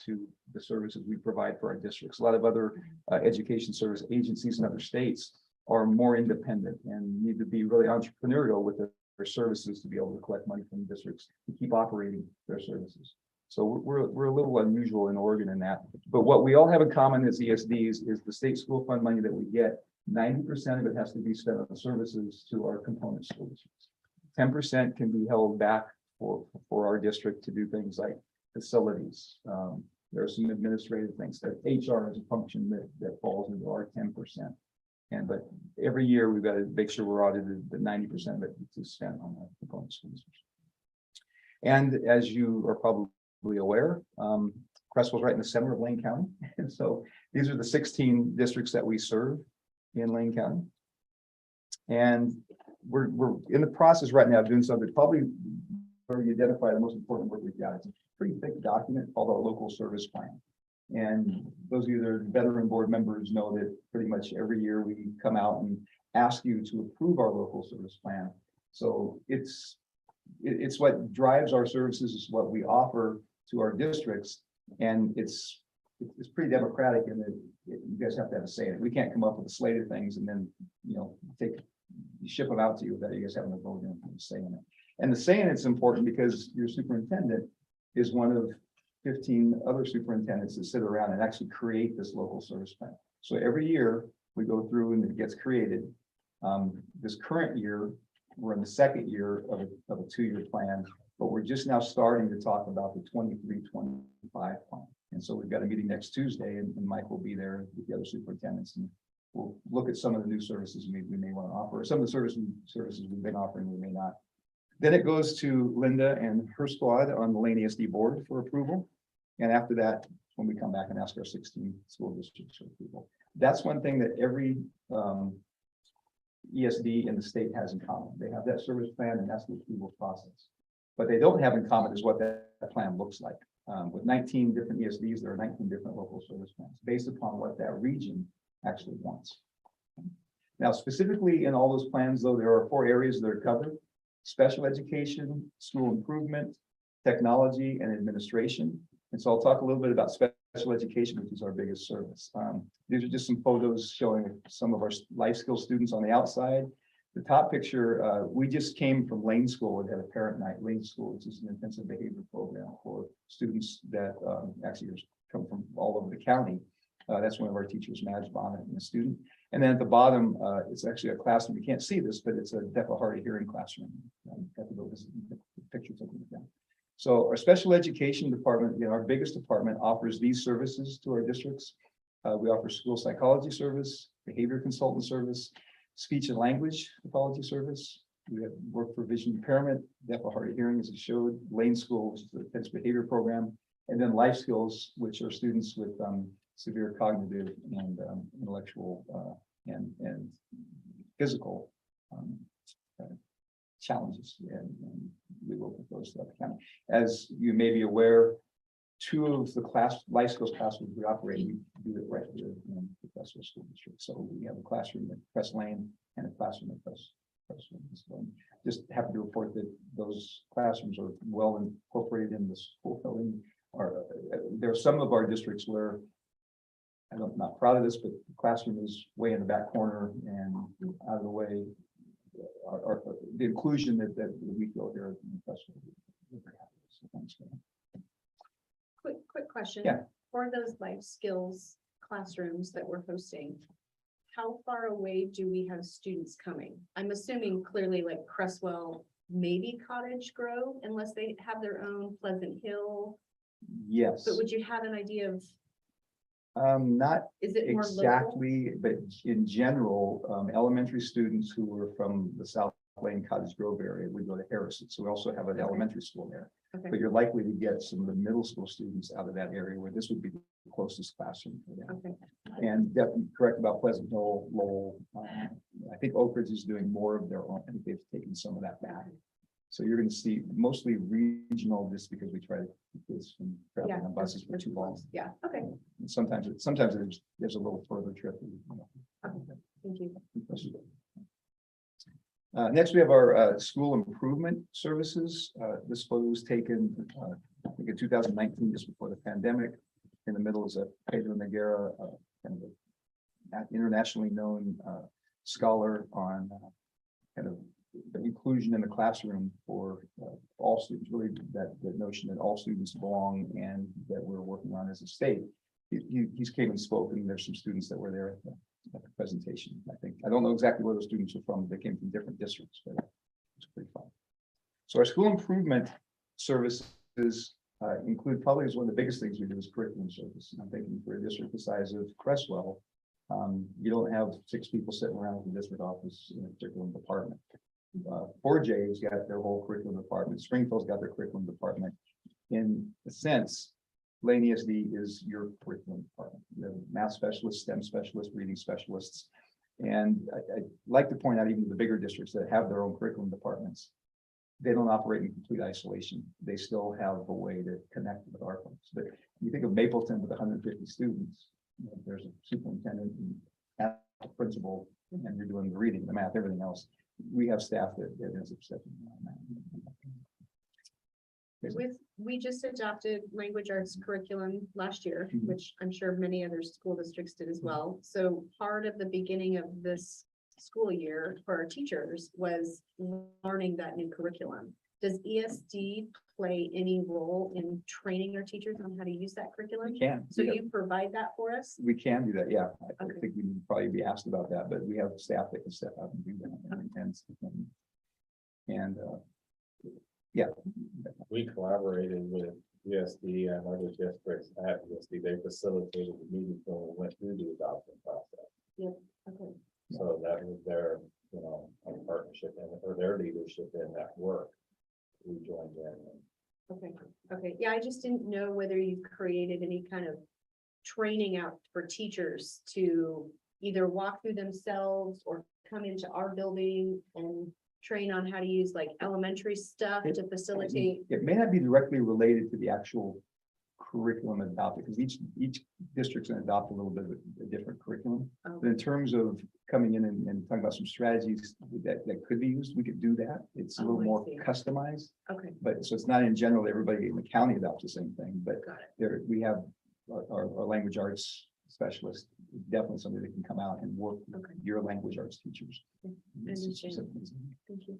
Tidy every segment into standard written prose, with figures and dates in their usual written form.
to the services we provide for our districts. A lot of other education service agencies in other states are more independent and need to be really entrepreneurial with their services to be able to collect money from districts to keep operating their services. So we're a little unusual in Oregon in that. But what we all have in common as ESDs is the state school fund money that we get, 90% of it has to be spent on services to our component school districts. 10% can be held back for our district to do things like facilities. There are some administrative things that HR is a function that falls into our 10%. But every year we've got to make sure we're audited that 90% of it is spent on the component school districts. And as you are probably aware, Creswell's right in the center of Lane County. And so these are the 16 districts that we serve in Lane County. And we're in the process right now of doing something probably where we identify the most important work we've got. It's a pretty thick document called our local service plan. And those of you that are veteran board members know that pretty much every year we come out and ask you to approve our local service plan. So it's what drives our services, is what we offer to our districts. And it's pretty democratic in that you guys have to have a say in it. We can't come up with a slate of things and then, ship them out to you without you guys having a vote in and say in it. And the say in it's important because your superintendent is one of 15 other superintendents that sit around and actually create this local service plan. So every year we go through and it gets created. This current year, we're in the second year of a 2-year plan, but we're just now starting to talk about the 23-25 plan. And so we've got a meeting next Tuesday, and Mike will be there with the other superintendents, and we'll look at some of the new services we may want to offer. Some of the services we've been offering, we may not. Then it goes to Linda and her squad on the Lane ESD board for approval. And after that, when we come back and ask our 16 school districts for approval. That's one thing that every ESD in the state has in common. They have that service plan, and that's the approval process. What they don't have in common is what that plan looks like. With 19 different ESDs, there are 19 different local service plans based upon what that region actually wants. Now, specifically in all those plans, though, there are 4 areas that are covered: special education, school improvement, technology, and administration. And so I'll talk a little bit about special education, which is our biggest service. These are just some photos showing some of our life skills students on the outside. The top picture, we just came from Lane School. We had a parent night. Lane School, which is an intensive behavior program for students that actually come from all over the county. That's one of our teachers, Madge Bonnet, and a student. And then at the bottom, it's actually a classroom. You can't see this, but it's a deaf, hard of hearing classroom. Got to go visit the pictures of them. So our special education department, our biggest department, offers these services to our districts. We offer school psychology service, behavior consultant service, speech and language pathology service. We have work for vision impairment, deaf or hard of hearing, as it showed. Lane School, which is the intensive behavior program, and then life skills, which are students with severe cognitive and intellectual and physical challenges, and we work with those throughout the county. As you may be aware, 2 of the life skills classrooms we operate, we do it right here in the Creswell School District. So we have a classroom at Crest Lane and a classroom at Creswell. So just happy to report that those classrooms are well incorporated in the school building. There are some of our districts where I'm not proud of this, but the classroom is way in the back corner and out of the way. The inclusion that we feel here in Creswell, we're very happy. So thanks for that. Quick question. Yeah. For those life skills classrooms that we're hosting, how far away do we have students coming? I'm assuming clearly like Creswell, maybe Cottage Grove, unless they have their own Pleasant Hill. Yes. But would you have an idea of? Not Is it more exactly, but in general, elementary students who are from the South Lane, Cottage Grove area would go to Harrison. So we also have an elementary school there. Okay. But you're likely to get some of the middle school students out of that area where this would be the closest classroom for them. Okay. And definitely correct about Pleasant Hill, Lowell. I think Oak Ridge is doing more of their own. I think they've taken some of that back. So you're going to see mostly regional, just because we try to keep this from traveling on buses for too long. Yeah. Okay. And sometimes there's a little further trip. Okay. Thank you. Next, we have our school improvement services. This photo was taken, I think, in 2019, just before the pandemic. in the middle is a Pedro Noguera, kind of an internationally known scholar on kind of the inclusion in the classroom for all students, really that notion that all students belong and that we're working on as a state. He's came and spoken. There's some students that were there at the presentation. I don't know exactly where those students are from. They came from different districts, but it's pretty fun. So our school improvement services include, probably is one of the biggest things we do is curriculum service. And I'm thinking for a district the size of Creswell, you don't have 6 people sitting around the district office in a particular department. 4J's got their whole curriculum department. Springfield's got their curriculum department. In a sense, Lane ESD is your curriculum department. You have math specialists, STEM specialists, reading specialists. And I like to point out even the bigger districts that have their own curriculum departments, they don't operate in complete isolation. They still have a way to connect with our folks. But you think of Mapleton with 150 students, there's a superintendent and a principal, and you're doing the reading, the math, everything else. We have staff that is upset. We just adopted language arts curriculum last year, Mhm. which I'm sure many other school districts did as well. So part of the beginning of this school year for our teachers was learning that new curriculum. Does ESD play any role in training our teachers on how to use that curriculum? We can. So you provide that for us? We can do that, yeah. I Okay. think we would probably be asked about that, but we have staff that can step up and do that. Yeah. We collaborated with USD and other districts at USD. They facilitated the meeting when we went through the adoption process. Okay. So that was their, partnership or their leadership in that work. We joined in. Okay. Yeah, I just didn't know whether you created any kind of training out for teachers to either walk through themselves or come into our building and train on how to use like elementary stuff to facilitate. It may not be directly related to the actual curriculum adopted, because each district's gonna adopt a little bit of a different curriculum. But in terms of coming in and talking about some strategies that could be used, we could do that. It's a little I more see. customized, Okay, but so it's not in general, everybody in the county adopts the same thing, but got it. there, we have our language arts specialist, definitely somebody that can come out and work with Okay. your language arts teachers. I understand. Thank you.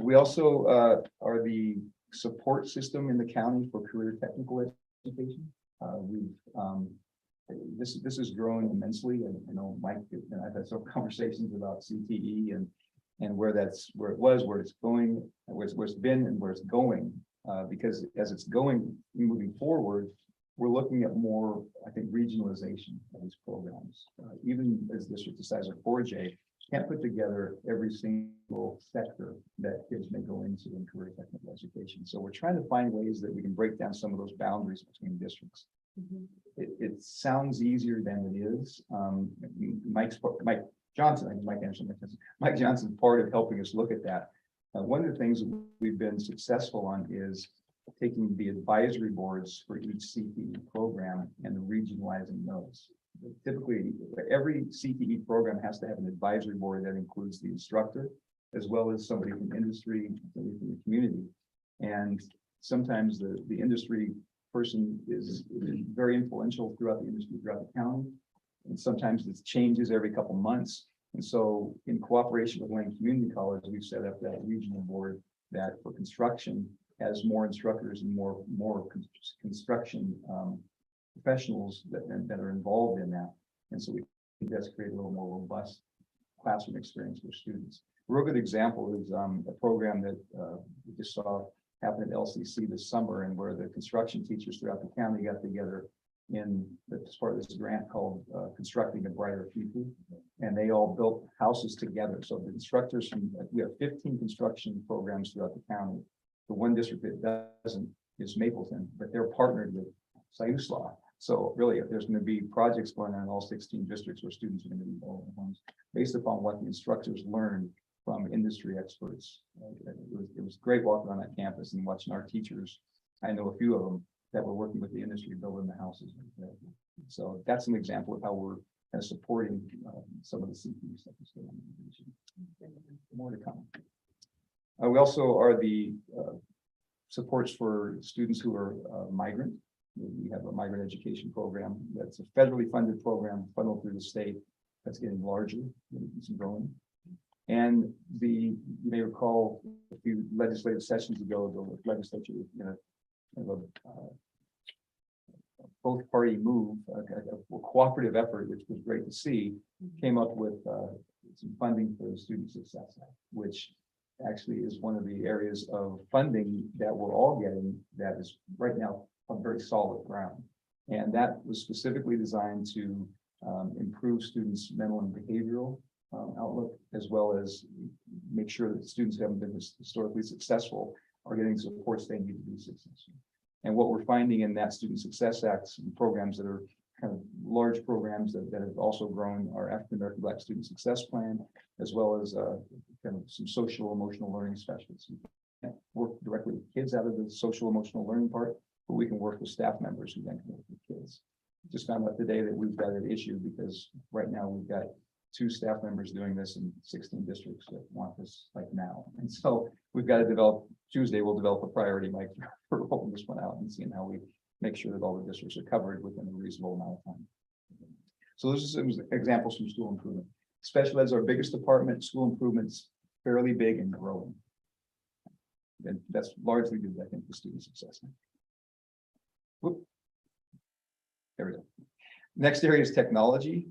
We also are the support system in the county for career technical education. This has grown immensely, and I know Mike and I've had some conversations about CTE and where it was, where it's going, where it's been, and where it's going. Because as it's moving forward, we're looking at more, I think, regionalization of these programs. Even as districts the size of 4J, can't put together every single sector that kids may go into in career technical education. So we're trying to find ways that we can break down some of those boundaries between districts. Mhm. It sounds easier than it is. Mike Johnson, Mike Johnson's part of helping us look at that. One of the things that we've been successful on is taking the advisory boards for each CTE program and regionalizing those. Typically, every CTE program has to have an advisory board that includes the instructor, as well as somebody from industry, somebody from the community. And sometimes the industry person is very influential throughout the industry, throughout the county. And sometimes it changes every couple months. And so in cooperation with Wayne Community College, we've set up that regional board that for construction has more instructors and more construction professionals that are involved in that. And so we think that's create a little more robust classroom experience for students. A real good example is a program that we just saw happen at LCC this summer, and where the construction teachers throughout the county got together as part of this grant called Constructing a Brighter Future. And they all built houses together. So the instructors we have 15 construction programs throughout the county. The one district that doesn't is Mapleton, but they're partnered with Siuslaw. So really, if there's going to be projects going on in all 16 districts where students are going to be involved in homes, based upon what the instructors learned from industry experts. It was great walking on that campus and watching our teachers. I know a few of them that were working with the industry building the houses. So that's an example of how we're kind of supporting some of the CPE stuff that's going on. More to come. We also are the supports for students who are migrant. We have a migrant education program that's a federally funded program funneled through the state that's getting larger, it's growing. And you may recall a few legislative sessions ago, the legislature, kind of both party move, a cooperative effort, which was great to see, came up with some funding for the Student Success Act, which actually is one of the areas of funding that we're all getting that is right now on very solid ground. And that was specifically designed to improve students' mental and behavioral outlook, as well as make sure that students who haven't been historically successful are getting supports they need to be successful. And what we're finding in that Student Success Act programs that are kind of large programs that have also grown our African American Black Student Success Plan, as well as kind of some social emotional learning specialists. We can't work directly with kids out of the social emotional learning part, but we can work with staff members who then can work with kids. Just found out today that we've got an issue because right now we've got 2 staff members doing this in 16 districts that want this like now. And so we've got to develop, Tuesday, we'll develop a priority, Mike, for rolling this one out and seeing how we make sure that all the districts are covered within a reasonable amount of time. So those are some examples from school improvement. Special ed is our biggest department. School improvement's fairly big and growing. And that's largely due, I think, to student success. Whoop. There we go. Next area is technology.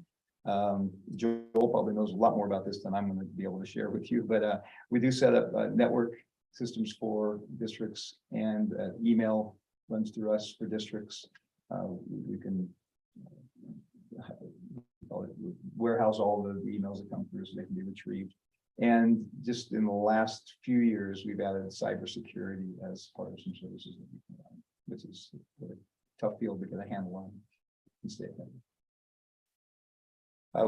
Joel probably knows a lot more about this than I'm going to be able to share with you, but we do set up network systems for districts, and email runs through us for districts. We can warehouse all the emails that come through so they can be retrieved. And just in the last few years, we've added cybersecurity as part of some services that we provide, which is a tough field to get a handle on and stay ahead.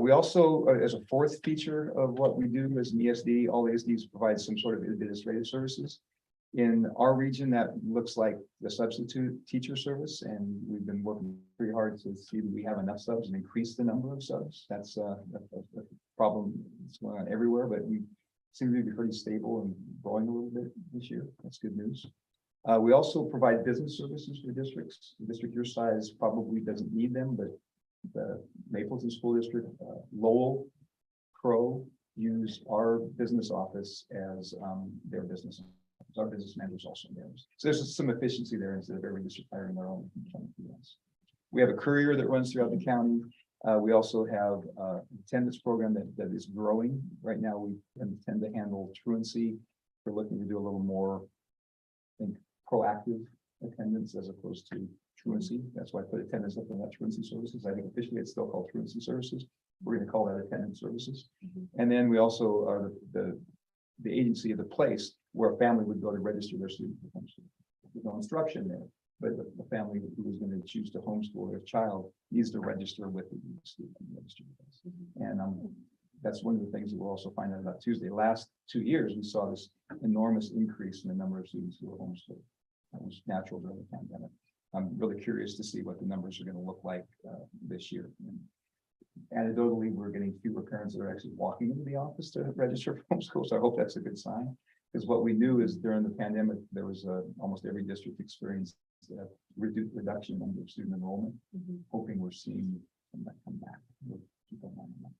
We also, as a fourth feature of what we do as an ESD, all ESDs provide some sort of administrative services. In our region, that looks like the substitute teacher service, and we've been working pretty hard to see that we have enough subs and increase the number of subs. That's a problem that's going on everywhere, but we seem to be pretty stable and growing a little bit this year. That's good news. We also provide business services for districts. A district your size probably doesn't need them, but the Mapleton School District, Lowell, Crow use our business office as their business. Our business managers also theirs. So there's some efficiency there instead of every district hiring their own. We have a courier that runs throughout the county. We also have an attendance program that is growing. Right now, we tend to handle truancy. We're looking to do a little more, I think, proactive attendance as opposed to truancy. That's why I put attendance up in that truancy services. I think officially it's still called truancy services. We're going to call that attendance services. And then we also are the agency of the place where a family would go to register their student for homeschool. There's no instruction there, but the family who is going to choose to homeschool their child needs to register with the student and register with us. And that's one of the things that we'll also find out about Tuesday. Last 2 years, we saw this enormous increase in the number of students who were homeschooled. That was natural during the pandemic. I'm really curious to see what the numbers are going to look like this year. And anecdotally, we're getting fewer parents that are actually walking into the office to register for homeschool. So I hope that's a good sign. Because what we knew is during the pandemic, there was almost every district experienced a reduction in number of student enrollment. Hoping we're seeing that come back. We'll keep an eye on that.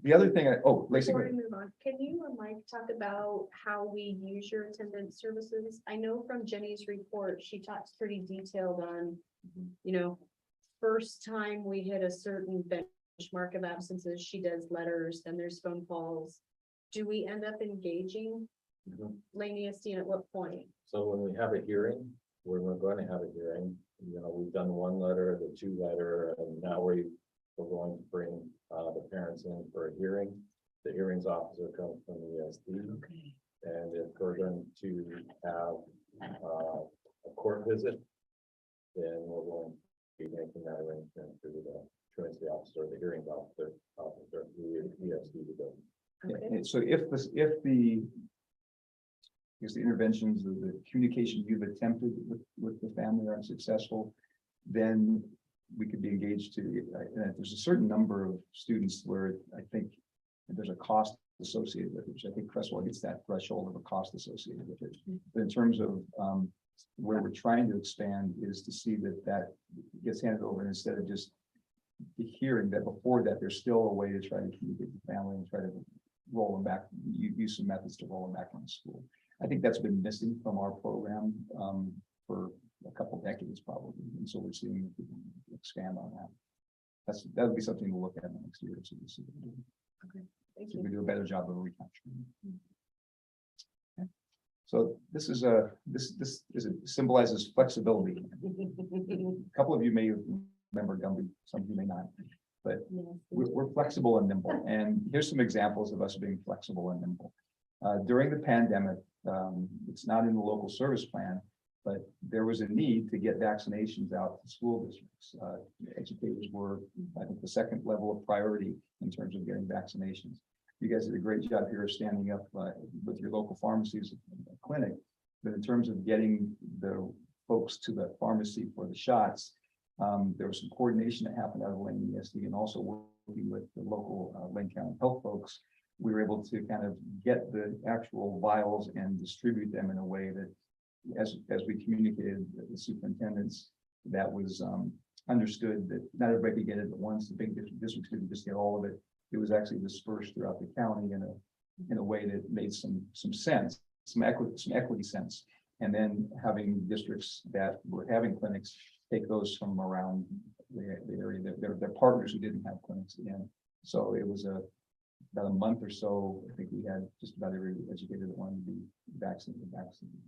The other thing, Lacey, before we move on, can you and Mike talk about how we use your attendance services? I know from Jenny's report, she talks pretty detailed on, first time we hit a certain benchmark of absences, she does letters, then there's phone calls. Do we end up engaging Lane ESD, and at what point? So when we have a hearing, when we're going to have a hearing, we've done 1 letter, the 2 letter, and now we're going to bring the parents in for a hearing. The hearings officer comes from the ESD. Okay. And if we're going to have a court visit, then we're going to be making that arrangement through the truancy officer, the hearings officer, who ESD to go. Okay. So if the interventions or the communication you've attempted with the family aren't successful, then we could be engaged to. And there's a certain number of students where I think there's a cost associated with it, which I think Creswell hits that threshold of a cost associated with it. But in terms of where we're trying to expand is to see that that gets handed over, and instead of just hearing that before that, there's still a way to try to communicate with family and try to roll them back, use some methods to roll them back into school. I think that's been missing from our program for a couple decades probably, and so we're seeing if we can expand on that. That would be something to look at next year. So we see if we do. Thank So you. we do a better job of recapturing. Mm. Okay. So this is a symbolizes flexibility. A couple of you may remember Gumby, some of you may not, but we're flexible and nimble. And here's some examples of us being flexible and nimble. During the pandemic, it's not in the local service plan, but there was a need to get vaccinations out to school districts. Educators were, I think, the second level of priority in terms of getting vaccinations. You guys did a great job here of standing up with your local pharmacies clinic, but in terms of getting the folks to the pharmacy for the shots, there was some coordination that happened out of Lane ESD and also working with the local Lane County health folks. We were able to kind of get the actual vials and distribute them in a way that, as we communicated with the superintendents, that was understood that not everybody could get it at once. The big districts didn't just get all of it. It was actually dispersed throughout the county in a way that made some sense, some equity sense. And then having districts that were having clinics take those from around the area that they're partners who didn't have clinics in. So it was about a month or so. I think we had just about every educator that wanted to be vaccinated.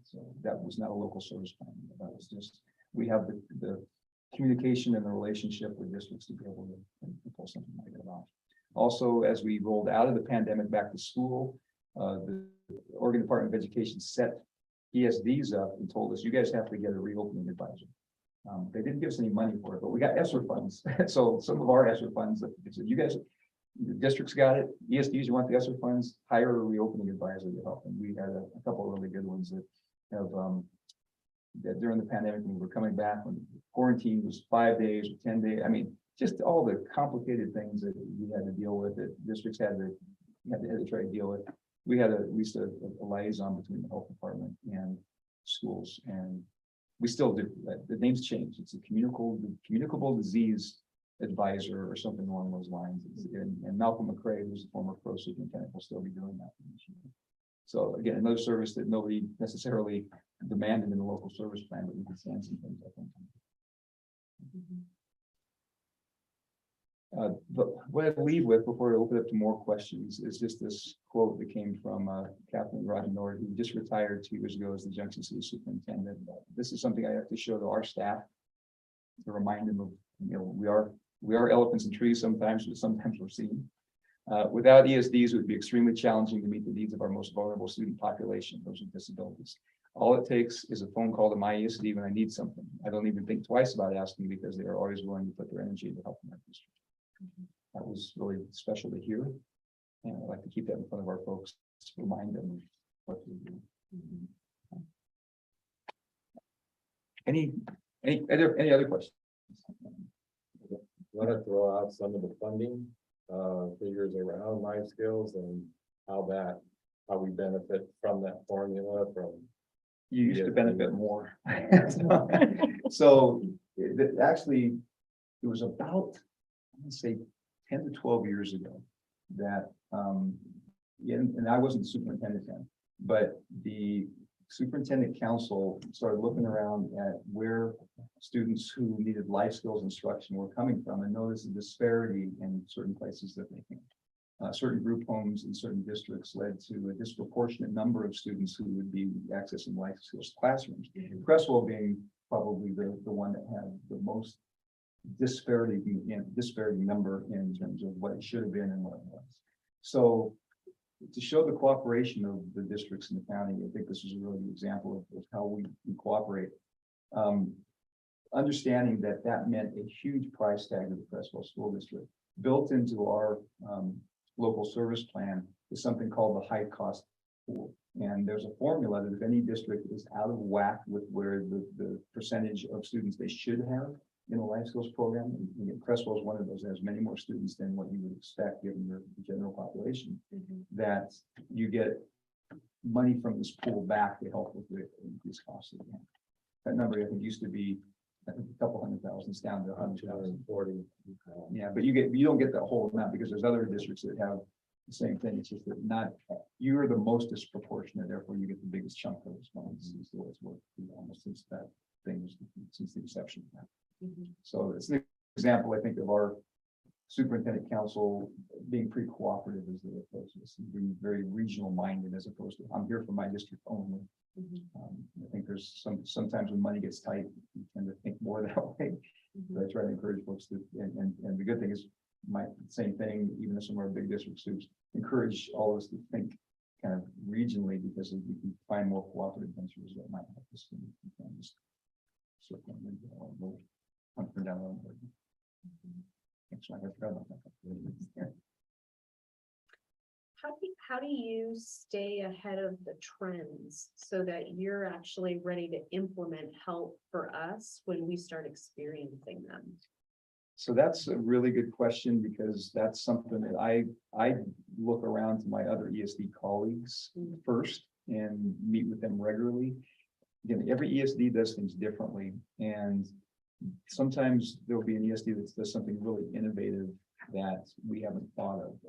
So that was not a local service plan. That was just, we have the communication and the relationship with districts to be able to pull something like that off. Also, as we rolled out of the pandemic back to school, the Oregon Department of Education set ESDs up and told us, you guys have to get a reopening advisor. They didn't give us any money for it, but we got ESSER funds. So some of our ESSER funds, they said, you guys, the districts got it, ESDs, you want the ESSER funds, hire a reopening advisor to help. And we had a couple of really good ones that have, that during the pandemic, when we were coming back, when quarantine was 5 days or 10 days, I mean, just all the complicated things that we had to deal with, that districts had to try to deal with. We had at least a liaison between the health department and schools, and we still do. The name's changed. It's a communicable disease advisor or something along those lines. And Malcolm McCrae, who's the former pro superintendent, will still be doing that. So again, another service that nobody necessarily demanded in the local service plan, but we can stand some things up. But what I leave with before I open up to more questions is just this quote that came from Kathleen Roddenor, who just retired 2 years ago as the Junction City Superintendent. This is something I have to show to our staff to remind them of, you know, we are elephants in trees sometimes, but sometimes we're seen. Without ESDs, it would be extremely challenging to meet the needs of our most vulnerable student population, those with disabilities. All it takes is a phone call to my ESD when I need something. I don't even think twice about asking because they are always willing to put their energy into helping our district. That was really special to hear, and I'd like to keep that in front of our folks to remind them what to do. Any other questions? Want to throw out some of the funding figures around life skills and how we benefit from that formula from. You used to benefit more. So actually, it was about, let's say, 10 to 12 years ago that, and I wasn't the superintendent then, but the superintendent council started looking around at where students who needed life skills instruction were coming from, and noticed the disparity in certain places that they came. Certain group homes in certain districts led to a disproportionate number of students who would be accessing life skills classrooms. Creswell being probably the one that had the most disparity number in terms of what it should have been and what it was. So to show the cooperation of the districts in the county, I think this is a really good example of how we cooperate. Understanding that meant a huge price tag to the Creswell School District. Built into our local service plan is something called the high cost pool. And there's a formula that if any district is out of whack with where the percentage of students they should have in a life skills program, and Creswell is one of those that has many more students than what you would expect given the general population, that you get money from this pool back to help with the increased costs again. That number, I think, used to be, I think, a couple hundred thousand, it's down to 100,000. 240. Yeah, but you don't get the whole amount because there's other districts that have the same thing. It's just that not, you're the most disproportionate, therefore you get the biggest chunk of those funds. Is the way it's worked almost since that thing was, since the inception of that. Mhm. So it's an example, I think, of our superintendent council being pretty cooperative as they approach this and being very regional minded as opposed to, I'm here for my district only. Mhm. I think there's sometimes when money gets tight, you tend to think more that way. Mhm. But I try to encourage folks to, and the good thing is, my same thing, even if some of our big districts to encourage all of us to think kind of regionally, because if we can find more cooperative ventures that might help us. And we can just sort of, we'll hunt them down. Mhm. Thanks, I forgot about that. How do you stay ahead of the trends so that you're actually ready to implement help for us when we start experiencing them? So that's a really good question, because that's something that I look around to my other ESD colleagues first and meet with them regularly. Again, every ESD does things differently, and sometimes there'll be an ESD that does something really innovative that we haven't thought of.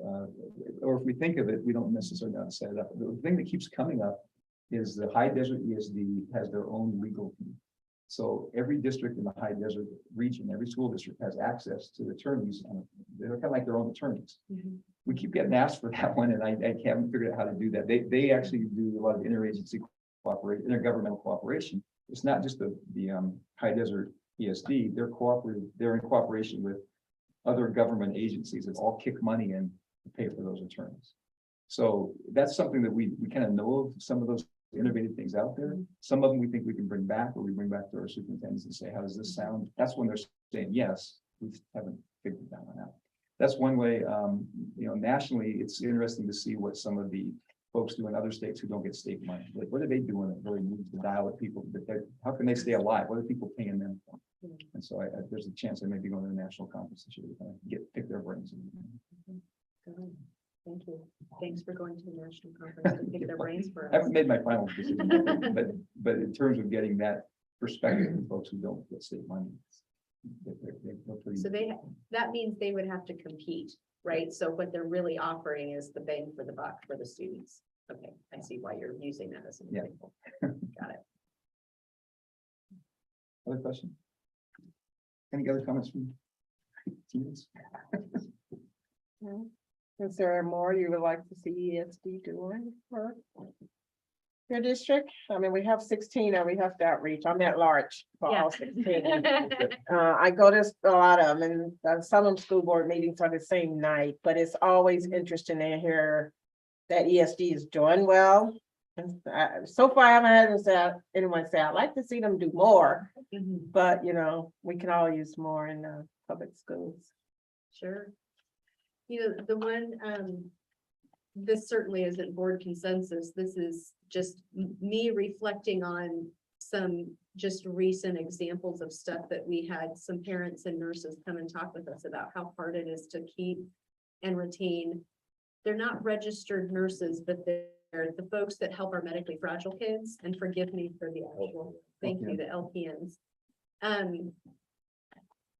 Or if we think of it, we don't necessarily know how to set it up. The thing that keeps coming up is the high desert ESD has their own legal team. So every district in the high desert region, every school district has access to attorneys. They're kind of like their own attorneys. Mhm. We keep getting asked for that one, and I haven't figured out how to do that. They actually do a lot of interagency cooperation, intergovernmental cooperation. It's not just the high desert ESD. They're cooperative. They're in cooperation with other government agencies that all kick money in to pay for those attorneys. So that's something that we kind of know of, some of those innovative things out there. Some of them we think we can bring back, or we bring back to our superintendents and say, how does this sound? That's when they're saying yes. We haven't figured that one out. That's one way. Nationally, it's interesting to see what some of the folks do in other states who don't get state money. Like, what are they doing that really moves the dial at people? How can they stay alive? What are people paying them for? And so there's a chance I may be going to a national conference this year to kind of pick their brains. Good. Thank you. Thanks for going to the national conference to pick their brains for I us. haven't made my final decision, but in terms of getting that perspective from folks who don't get state money. They're pretty- So that means they would have to compete, right? So what they're really offering is the bang for the buck for the students. Okay, I see why you're using that as an Yeah. example. Got it. Other question? Any other comments from teams? Is there more you would like to see ESD doing for your district? I mean, we have 16 and we have to outreach. I'm at large for Yeah. all 16. I go to a lot of them, and some of them school board meetings are the same night, but it's always interesting to hear that ESD is doing well. And so far, I haven't had anyone say, I'd like to see them do more, Mhm. but we can all use more in public schools. Sure. The one, this certainly isn't board consensus. This is just me reflecting on some just recent examples of stuff that we had some parents and nurses come and talk with us about how hard it is to keep and retain. They're not registered nurses, but they're the folks that help our medically fragile kids, and forgive me for the actual, thank you, the LPNs.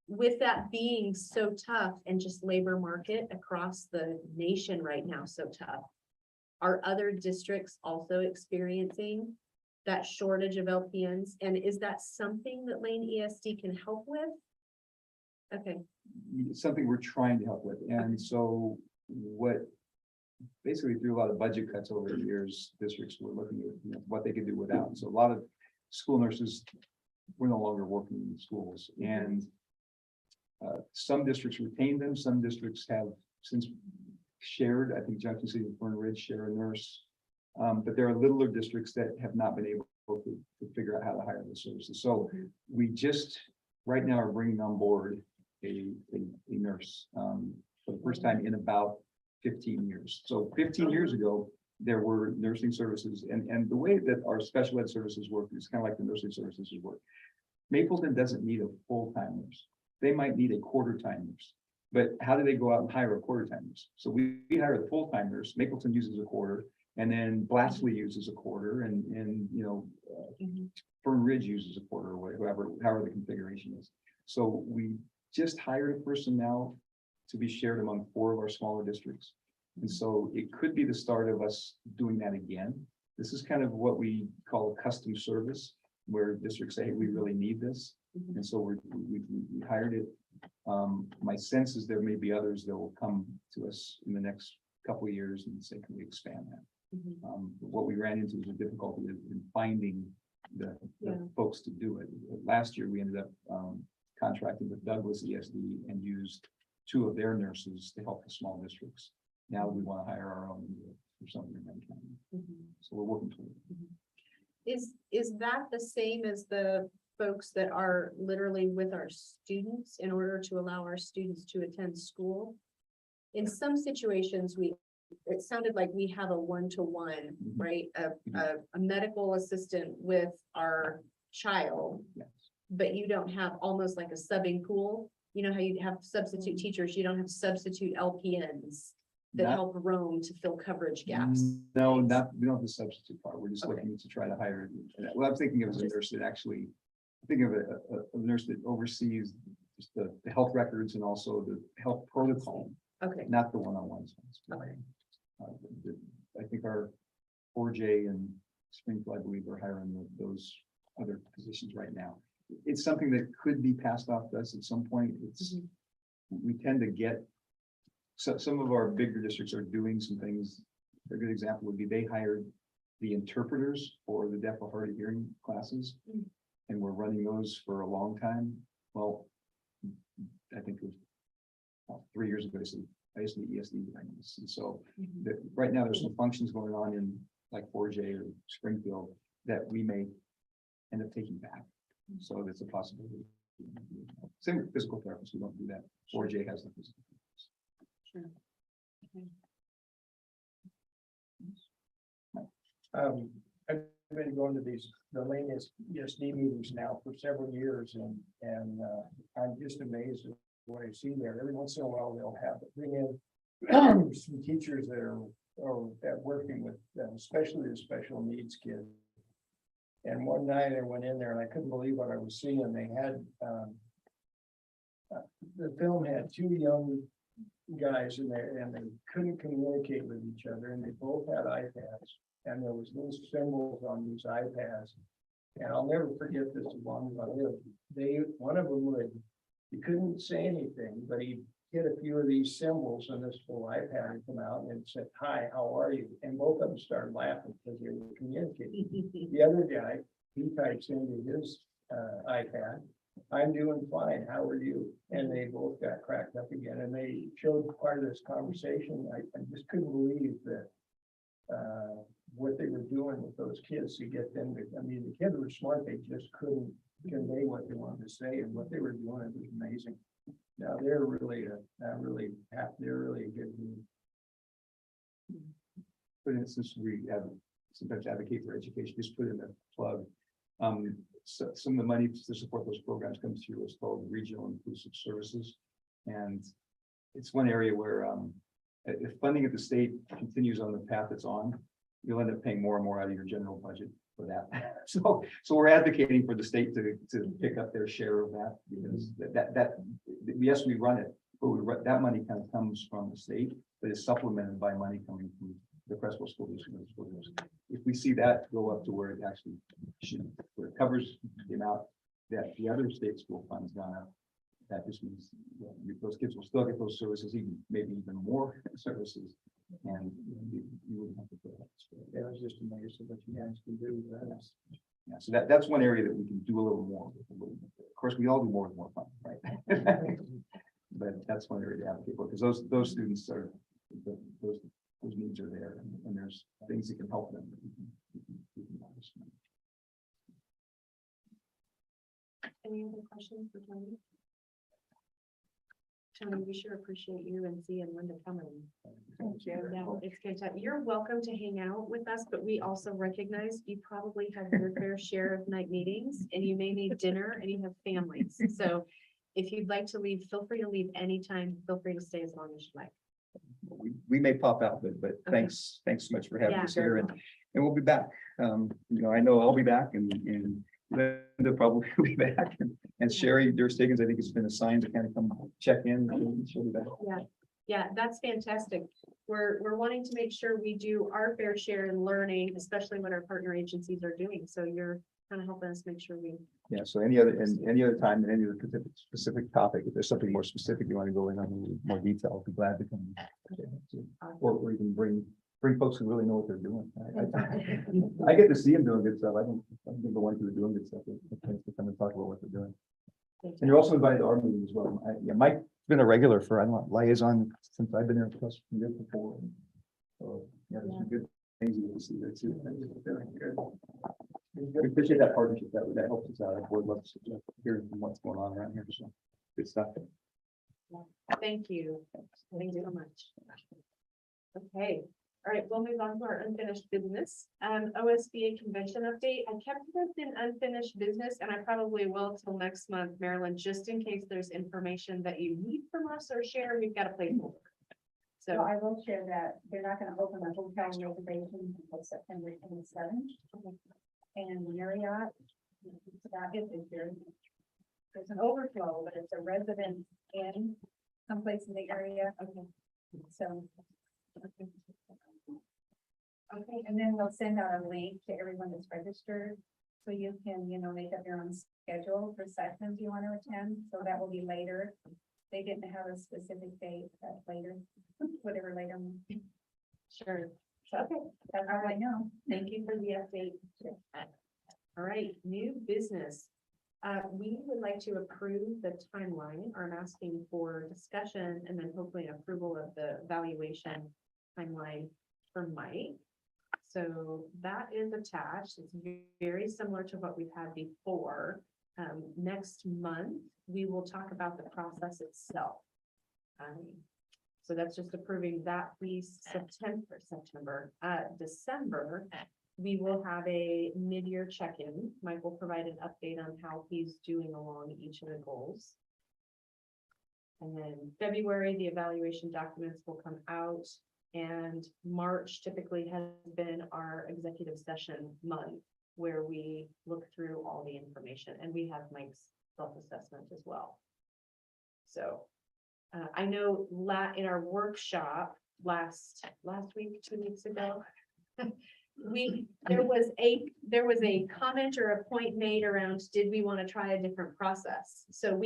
With that being so tough and just labor market across the nation right now so tough, are other districts also experiencing that shortage of LPNs? And is that something that Lane ESD can help with? Okay. It's something we're trying to help with. And so basically through a lot of budget cuts over the years, districts were looking at what they could do without. So a lot of school nurses were no longer working in schools, and some districts retain them. Some districts have since shared. I think Junction City and Fern Ridge share a nurse, but there are littler districts that have not been able to figure out how to hire the services. So we just right now are bringing on board a nurse for the first time in about 15 years. So 15 years ago, there were nursing services, and the way that our special ed services work is kind of like the nursing services work. Mapleton doesn't need a full-time nurse. They might need a quarter-time nurse. But how do they go out and hire a quarter-time nurse? So we hire the full-time nurse. Mapleton uses a quarter, And then Blastley uses a quarter and, Fern Ridge uses a quarter or whatever, however the configuration is. So we just hired a person now to be shared among 4 of our smaller districts. And so it could be the start of us doing that again. This is kind of what we call a custom service, where districts say, hey, we really need this. And so we hired it. My sense is there may be others that will come to us in the next couple of years and say, can we expand that? What we ran into is a difficulty in finding the folks to do it. Last year, we ended up contracting with Douglas ESD and used 2 of their nurses to help the small districts. Now we want to hire our own or something in that county. So we're working toward it. Is that the same as the folks that are literally with our students in order to allow our students to attend school? In some situations, it sounded like we have a one-to-one, right? A medical assistant with our child, Yes. but you don't have almost like a subbing pool. You know how you have substitute teachers, you don't have substitute LPNs that Not- help roam to fill coverage gaps. No, we don't have the substitute part. We're just Okay. looking to try to hire. Well, I'm thinking of as a nurse that actually, think of a nurse that oversees just the health records and also the health protocol, Okay, not the one-on-ones. Okay. I think our 4J and Springfield, I believe, are hiring those other positions right now. It's something that could be passed off to us at some point. We tend to get, so some of our bigger districts are doing some things. A good example would be they hired the interpreters for the deaf or hard of hearing classes. And we're running those for a long time. Well, I think it was 3 years ago, so I used to be ESD doing this. And so right now there's some functions going on in like 4J or Springfield that we may end up taking back. So that's a possibility. Same with physical therapists, we don't do that. 4J has the physical therapists. sure. I've been going to the latest ESD meetings now for several years, and I'm just amazed at what I see there. Every once in a while, they'll bring in some teachers that are working with them, especially the special needs kids. And one night I went in there and I couldn't believe what I was seeing. They had the film had 2 young guys in there and they couldn't communicate with each other, and they both had iPads, and there was little symbols on these iPads. And I'll never forget this as long as I live. One of them he couldn't say anything, but he hit a few of these symbols and this little iPad would come out and it said, "Hi, how are you?" And both of them started laughing because they were communicating. The other guy, he types into his iPad, "I'm doing fine, how are you?" And they both got cracked up again, and they showed part of this conversation. I just couldn't believe that what they were doing with those kids to get them to, I mean, the kids were smart, they just couldn't convey what they wanted to say, and what they were doing, it was amazing. Now they're really they're really a good group. For instance, we sometimes advocate for education, just put in a plug. So some of the money to support those programs comes through what's called regional inclusive services. And it's one area where if funding at the state continues on the path it's on, you'll end up paying more and more out of your general budget for that. So we're advocating for the state to pick up their share of that, because that yes, we run it, but that money kind of comes from the state, but is supplemented by money coming from the Creswell School District. If we see that go up to where it actually should, where it covers the amount that the other state school funds gone up, that just means those kids will still get those services, maybe even more services, and you wouldn't have to pay that. It was just amazing what you guys can do with that. Yeah, so that's one area that we can do a little more with. Of course, we all do more with more fun, right? But that's one area to advocate for, because those students are, those needs are there, and there's things that can help them. Any other questions for Tony? Tony, we sure appreciate you and Z and Linda coming. Thank you. No, it's good time. You're welcome to hang out with us, but we also recognize you probably have your fair share of night meetings, and you may need dinner, and you have families. So if you'd like to leave, feel free to leave anytime. Feel free to stay as long as you like. we may pop out, but thanks so much for having Yeah. us here, and we'll be back. I know I'll be back, and Linda probably will be back, and Sherry Durstiggins, I think, has been assigned to kind of come check in. She'll be back. Yeah, that's fantastic. We're wanting to make sure we do our fair share in learning, especially what our partner agencies are doing. So you're kind of helping us make sure we. Yeah, so any other time, any other specific topic, if there's something more specific you want to go in on more detail, I'll be glad to come. Or even bring folks who really know what they're doing. I get to see them doing good stuff. I think the ones who are doing good stuff, it tends to come and talk about what they're doing. And you're also invited to our meeting as well. Mike's been a regular for, I don't know, liaison since I've been there plus a year before. So, yeah, there's some good things you can see there too. We appreciate that partnership. That helps us out. Our board loves hearing from what's going on around here. So good stuff. Thank you. Thank you so much. Okay, all right, we'll move on to our unfinished business. OSBA convention update. I kept this in unfinished business, and I probably will till next month, Marilyn, just in case there's information that you need from us or share. We've got a placeholder. So So, I will share that they're not gonna open the hotel reservation until September 27th. And Marriott, that is there. There's an overflow, but it's a resident in someplace in the area. Okay. So. Okay, and then they'll send out a link to everyone that's registered. So you can, make up your own schedule for sessions you want to attend. So that will be later. They didn't have a specific date, that's later, whatever later. sure. So, okay, that's all I know. Thank you for the update. All right, new business. We would like to approve the timeline, or I'm asking for discussion and then hopefully an approval of the valuation timeline for Mike. So that is attached. It's very similar to what we've had before. Next month, we will talk about the process itself. So that's just approving that piece. December, we will have a mid-year check-in. Mike will provide an update on how he's doing along each of the goals. And then February, the evaluation documents will come out, and March typically has been our executive session month, where we look through all the information, and we have Mike's self-assessment as well. So I know in our workshop last week, 2 weeks ago, there was a comment or a point made around, did we want to try a different process? So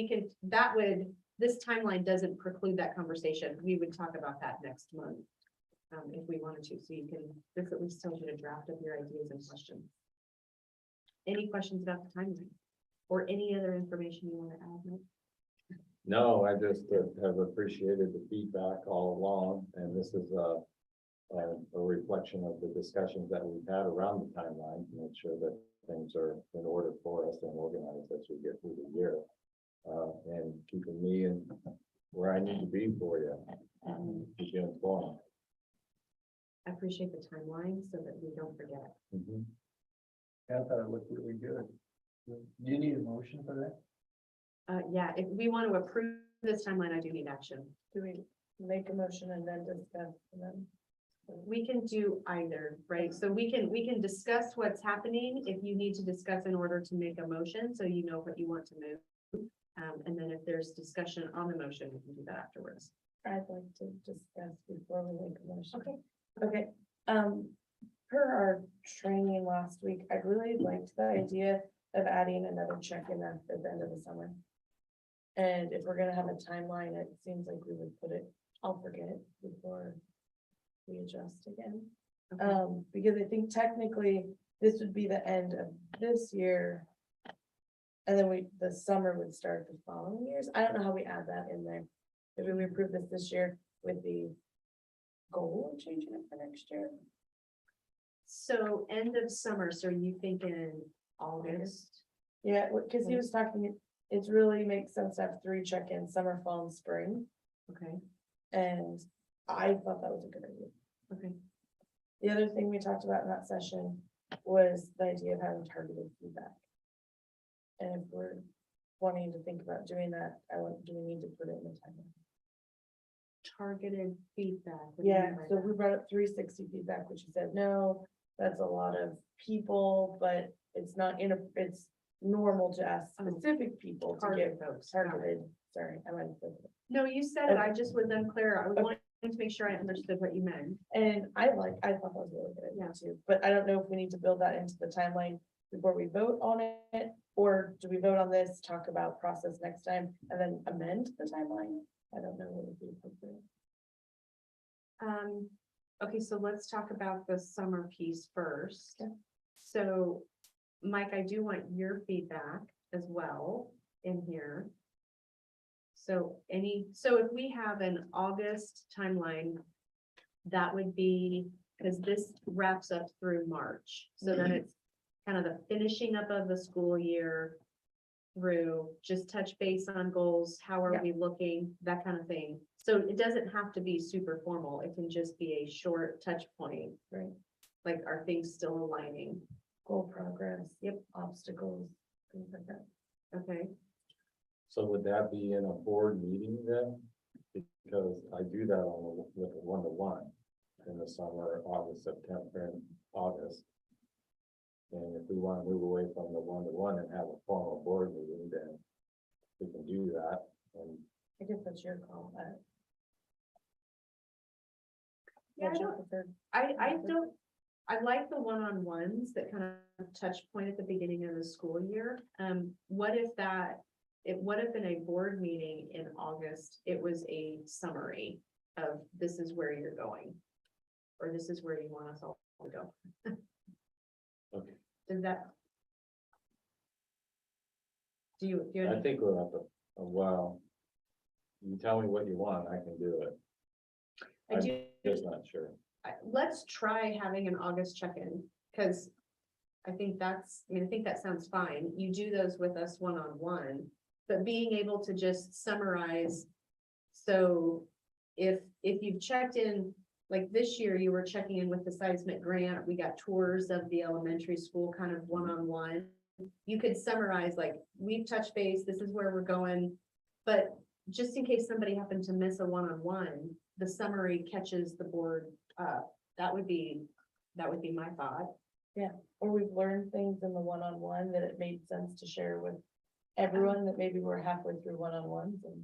this timeline doesn't preclude that conversation. We would talk about that next month if we wanted to. So you can, this at least tells you to draft up your ideas and questions. Any questions about the timeline or any other information you want to add, Mike? No, I just have appreciated the feedback all along, and this is a reflection of the discussions that we've had around the timeline to make sure that things are in order for us and organized as we get through the year. And keeping me in where I need to be for you, keep you informed. I appreciate the timeline so that we don't forget. Mhm. I thought it looked really good. Do you need a motion for that? Yeah, if we want to approve this timeline, I do need action. Do we make a motion and then discuss and then? We can do either, right? So we can discuss what's happening if you need to discuss in order to make a motion, so you know what you want to move. And then if there's discussion on the motion, we can do that afterwards. I'd like to discuss before we make a motion. Okay, per our training last week, I really liked the idea of adding another check-in at the end of the summer. And if we're gonna have a timeline, it seems like we would I'll forget it before we adjust again. Because I think technically this would be the end of this year. And then the summer would start the following years. I don't know how we add that in there. Maybe we approve this year with the goal of changing it for next year. So end of summer, so are you thinking August? Yeah, because he was talking, it really makes sense to have 3 check-ins, summer, fall, and spring. Okay, And I thought that was a good idea. okay. The other thing we talked about in that session was the idea of having targeted feedback. And if we're wanting to think about doing that, do we need to put it in the timeline? targeted feedback. What do you Yeah, mean by so that? we brought up 360 feedback, which you said, no, that's a lot of people, but it's not it's normal to ask Oh. specific people to Target give folks. Got it. targeted, sorry, I might have said that. No, you said it. I just was unclear. I was Okay. wanting to make sure I understood what you meant. And I thought that was really good idea too, but I don't know if we need to build that into the timeline before we vote on it, or do we vote on this, talk about process next time, and then amend the timeline? I don't know what would be appropriate. Okay, so let's talk about the summer piece first. Yeah. So, Mike, I do want your feedback as well in here. So if we have an August timeline, that would be, because this wraps up through March. So then it's kind of the finishing up of the school year through just touch base on goals, how are Yeah. we looking, that kind of thing. So it doesn't have to be super formal. It can just be a short touch point. Right. Like, are things still aligning? Goal progress. Yep. Obstacles, things like that. Okay, So would that be in a board meeting then? Because I do that with a one-to-one in the summer, August, September, and August. And if we want to move away from the one-to-one and have a formal board meeting, then we can do that. And I guess that's your call. Yeah, I What's your don't- preferred? I like the one-on-ones that kind of touch point at the beginning of the school year. What if in a board meeting in August, it was a summary of this is where you're going? Or this is where you want us all to go? Okay. Does that? Do you? I think we'll have to, well, you tell me what you want, I can do it. I I'm do, just not sure. let's try having an August check-in, because I think I think that sounds fine. You do those with us one-on-one, but being able to just summarize. So if you've checked in, like this year, you were checking in with the seismic grant, we got tours of the elementary school kind of one-on-one. You could summarize, like, we've touched base, this is where we're going, but just in case somebody happened to miss a one-on-one, the summary catches the board up. That would be my thought. Or we've learned things in the one-on-one that it made sense to share with everyone, that maybe we're halfway through one-on-ones and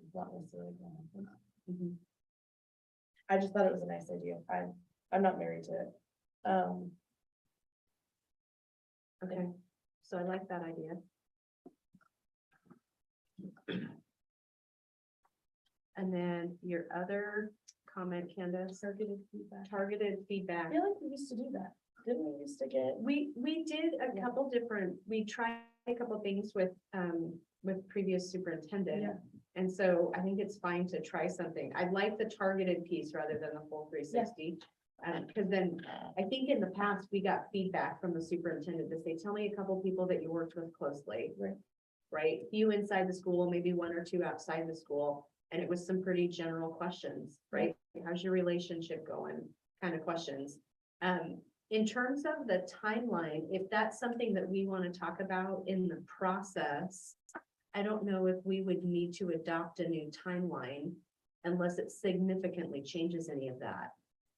it's not necessarily gonna happen. Mm-hmm. I just thought it was a nice idea. I'm not married to it. Okay, so I like that idea. And then your other comment, Candace, Targeted feedback. targeted I feedback. feel like we used to do that. Didn't we used to get? We did a Yeah. couple different, we tried a couple things with previous superintendent. Yeah. And so I think it's fine to try something. I like the targeted piece rather than the full 360. Because then I think in the past, we got feedback from the superintendent to say, tell me a couple people that you worked with closely. Right. Right? Few inside the school, maybe one or two outside the school. And it was some pretty general questions, right? How's your relationship going? Kind of questions. In terms of the timeline, if that's something that we want to talk about in the process, I don't know if we would need to adopt a new timeline unless it significantly changes any of that.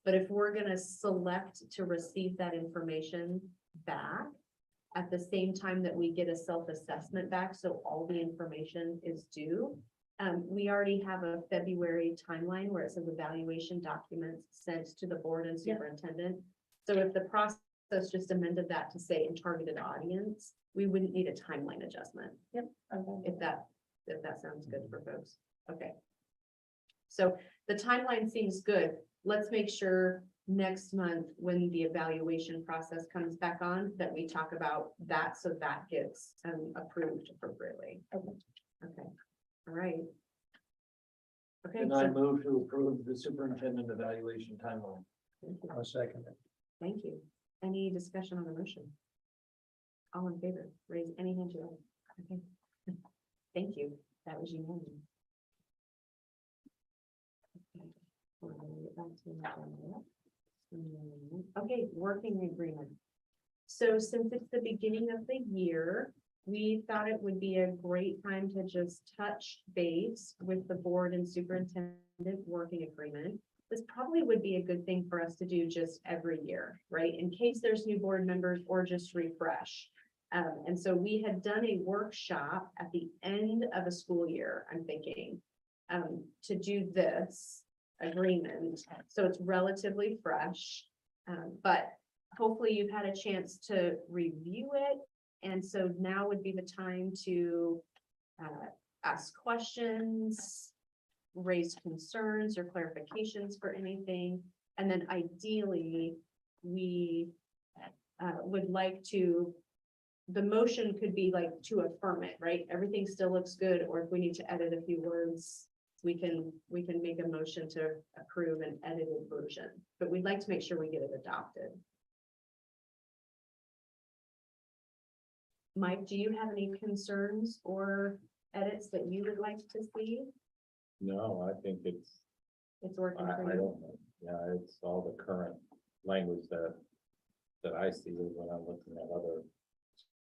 But if we're gonna select to receive that information back at the same time that we get a self-assessment back, so all the information is due. We already have a February timeline where it says evaluation documents sent to the board and Yeah. superintendent. So if the process just amended that to say in targeted audience, we wouldn't need a timeline adjustment, if that sounds good for folks. Okay. So the timeline seems good. Let's make sure next month, when the evaluation process comes back on, that we talk about that, so that gets approved appropriately. Okay, all right. Okay, And I so move to approve the superintendent evaluation timeline. I'll second it. thank you. Any discussion on the motion? All in favor, raise any hand you like. Okay. Thank you. That was unanimous. Okay, we're gonna get back to the agenda. Okay, working agreement. So since it's the beginning of the year, we thought it would be a great time to just touch base with the board and superintendent working agreement. This probably would be a good thing for us to do just every year, right? In case there's new board members or just refresh. And so we had done a workshop at the end of a school year, I'm thinking, to do this agreement. So it's relatively fresh. But hopefully you've had a chance to review it. And so now would be the time to ask questions, raise concerns or clarifications for anything. And then ideally, we would like to, the motion could be like to affirm it, right? Everything still looks good, or if we need to edit a few words, we can make a motion to approve an edited version, but we'd like to make sure we get it adopted. Mike, do you have any concerns or edits that you would like to see? No, I think it's, It's working I for don't you. know, yeah, it's all the current language that I see when I'm looking at other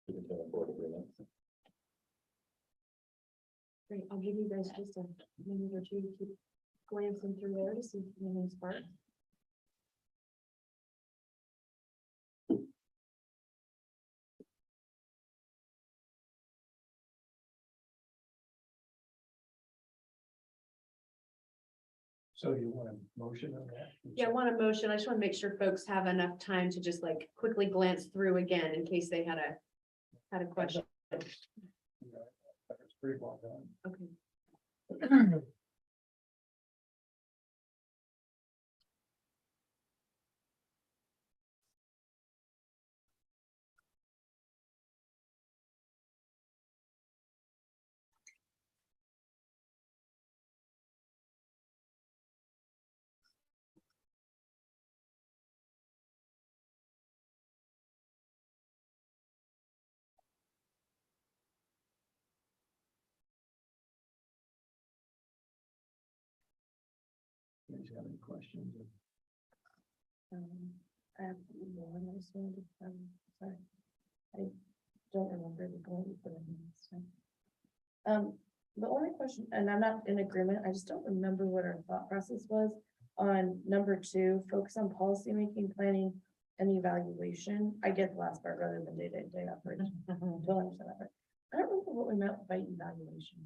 superintendent board agreements. Great, I'll give you guys just a minute or two to keep glancing through there to see if anything sparks. So you want a motion on that? Yeah, I want a motion. I just want to make sure folks have enough time to just like quickly glance through again in case they had a question. Yeah, That's pretty well done. Okay. Do you have any questions? I have one, I just wanted to, sorry. I don't remember the going for the next time. The only question, and I'm not in agreement, I just don't remember what our thought process was on number 2, focus on policymaking, planning, and evaluation. I get the last part rather than day-to-day operation. Don't understand that part. I don't remember what we meant by evaluation,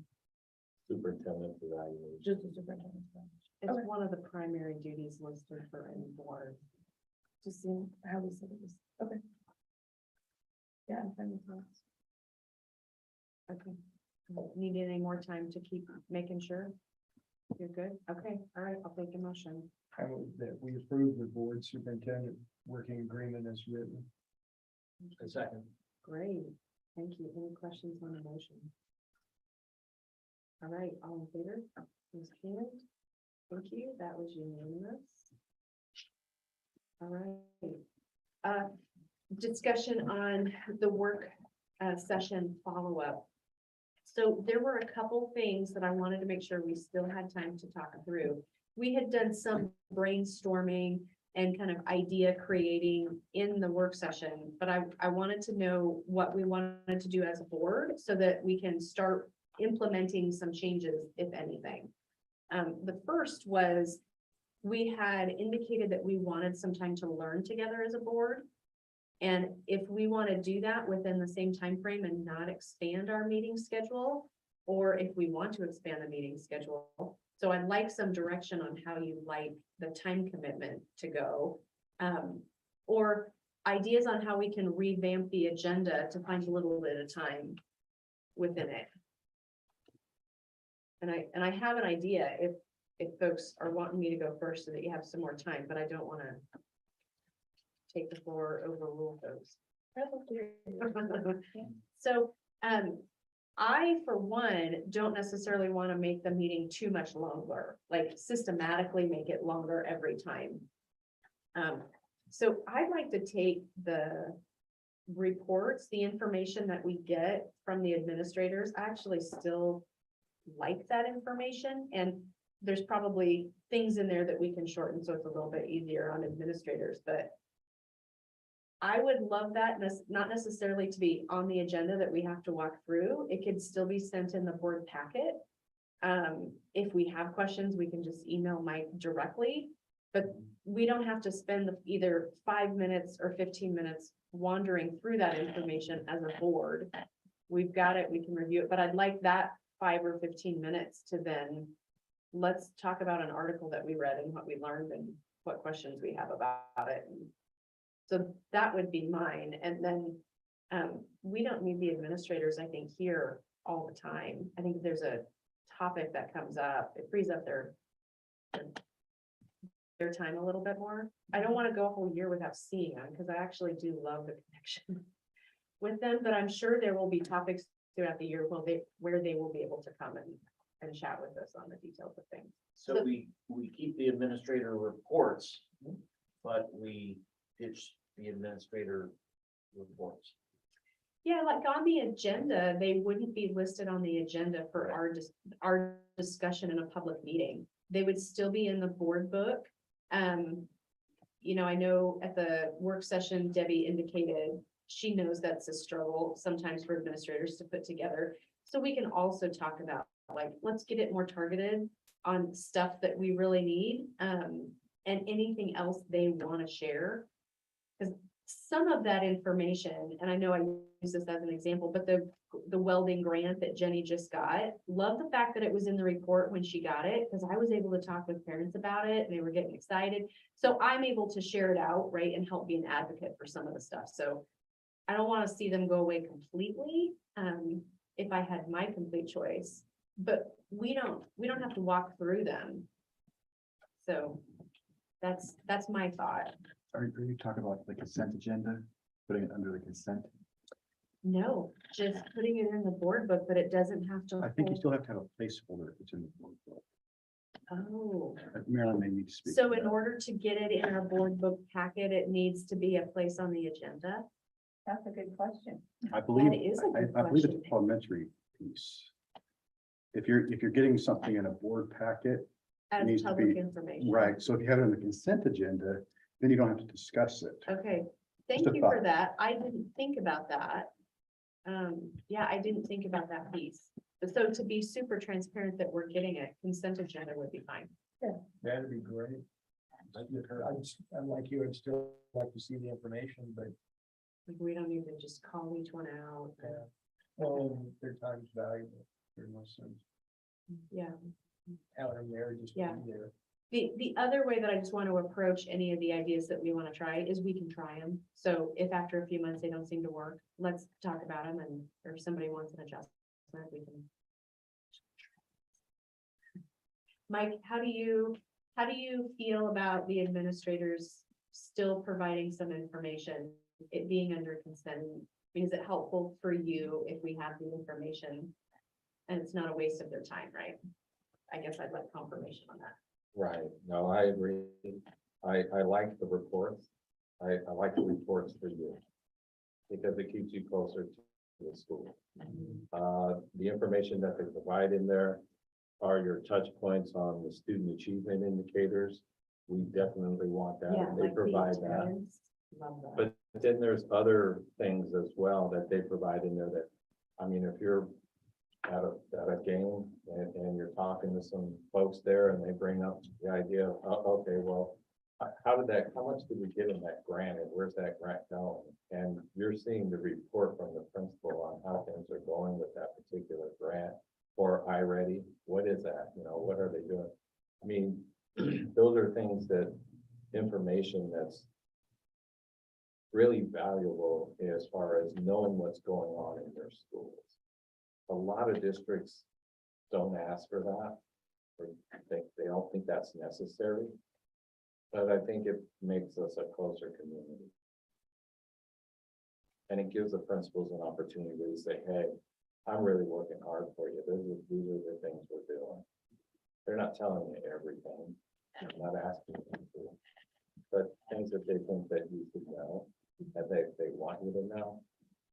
Superintendent evaluation. just the superintendent's evaluation. It's Okay. one of the primary duties listed for any board. Just seeing how we said it was, okay. Yeah, I'm fine with that. Okay. Need any more time to keep making sure? You're good? Okay, all right, I'll take a motion. I move that we approve the board superintendent working agreement as written. A second. Great, thank you. Any questions on the motion? All right, all in favor? Ms. Keenan? Thank you, that was unanimous. All right. Discussion on the work session follow-up. So there were a couple things that I wanted to make sure we still had time to talk through. We had done some brainstorming and kind of idea creating in the work session, but I wanted to know what we wanted to do as a board so that we can start implementing some changes, if anything. The first was we had indicated that we wanted some time to learn together as a board. And if we want to do that within the same time frame and not expand our meeting schedule, or if we want to expand the meeting schedule. So I'd like some direction on how you like the time commitment to go. Or ideas on how we can revamp the agenda to find a little bit of time within it. And I have an idea if folks are wanting me to go first so that you have some more time, but I don't want to take the floor, overrule folks. I'd love to hear you. So, I, for one, don't necessarily want to make the meeting too much longer, like systematically make it longer every time. So I'd like to take the reports, the information that we get from the administrators, I actually still like that information, and there's probably things in there that we can shorten, so it's a little bit easier on administrators, but I would love that, not necessarily to be on the agenda that we have to walk through. It could still be sent in the board packet. If we have questions, we can just email Mike directly. But we don't have to spend either 5 minutes or 15 minutes wandering through that information as a board. We've got it, we can review it, but I'd like that 5 or 15 minutes to then, let's talk about an article that we read and what we learned and what questions we have about it. So that would be mine, and then, we don't need the administrators, I think, here all the time. I think if there's a topic that comes up, it frees up their time a little bit more. I don't want to go a whole year without seeing them, because I actually do love the connection with them, but I'm sure there will be topics throughout the year where they will be able to come and chat with us on the details of things. So we keep the administrator reports, but we ditch the administrator reports. Yeah, like on the agenda, they wouldn't be listed on the agenda for our discussion in a public meeting. They would still be in the board book. I know at the work session, Debbie indicated she knows that's a struggle sometimes for administrators to put together. So we can also talk about, like, let's get it more targeted on stuff that we really need, and anything else they want to share. Because some of that information, and I know I use this as an example, but the welding grant that Jenny just got, love the fact that it was in the report when she got it, because I was able to talk with parents about it and they were getting excited. So I'm able to share it out, right, and help be an advocate for some of the stuff. So I don't want to see them go away completely, if I had my complete choice, but we don't have to walk through them. So that's my thought. Are you talking about the consent agenda, putting it under the consent? No, just putting it in the board book, but it doesn't have to. I think you still have to have a placeholder if it's in the board book. Oh, Marilyn may need to speak. so to in that. order to get it in our board book packet, it needs to be a place on the agenda? That's a good question. I believe, is a good I believe it's question. a parliamentary piece. If you're getting something in a board packet, As needs to public be- information. right, so if you have it on the consent agenda, then you don't have to discuss it. Okay, thank Just a you for thought. that. I didn't think about that. Yeah, I didn't think about that piece. So to be super transparent that we're getting a consent agenda would be fine. That'd be great. I'm like you, I'd still like to see the information, but, Like, we don't need to just call each one out. well, their time's valuable. There's no sense Yeah. having them there, just be Yeah. there. The other way that I just want to approach any of the ideas that we want to try is we can try them. So if after a few months they don't seem to work, let's talk about them, and or if somebody wants an adjustment, we can. Mike, how do you feel about the administrators still providing some information, it being under consent? I mean, is it helpful for you if we have the information and it's not a waste of their time, right? I guess I'd like confirmation on that. Right, no, I agree. I like the reports. I like the reports for you. Because it keeps you closer to the school. The information that they provide in there are your touch points on the student achievement indicators. We definitely want that, Yeah, and they like the provide that. attendance. Love that. But then there's other things as well that they provide in there that, I mean, if you're at a game and you're talking to some folks there and they bring up the idea of, oh, okay, well, how much did we get in that grant and where's that grant going? And you're seeing the report from the principal on how things are going with that particular grant or iReady. What is that? What are they doing? I mean, those are things that information that's really valuable as far as knowing what's going on in their schools. A lot of districts don't ask for that. Or they don't think that's necessary. But I think it makes us a closer community. And it gives the principals an opportunity to say, hey, I'm really working hard for you. These are the things we're doing. They're not telling you everything. I'm not asking them to. But things that they think that you should know, that they want you to know.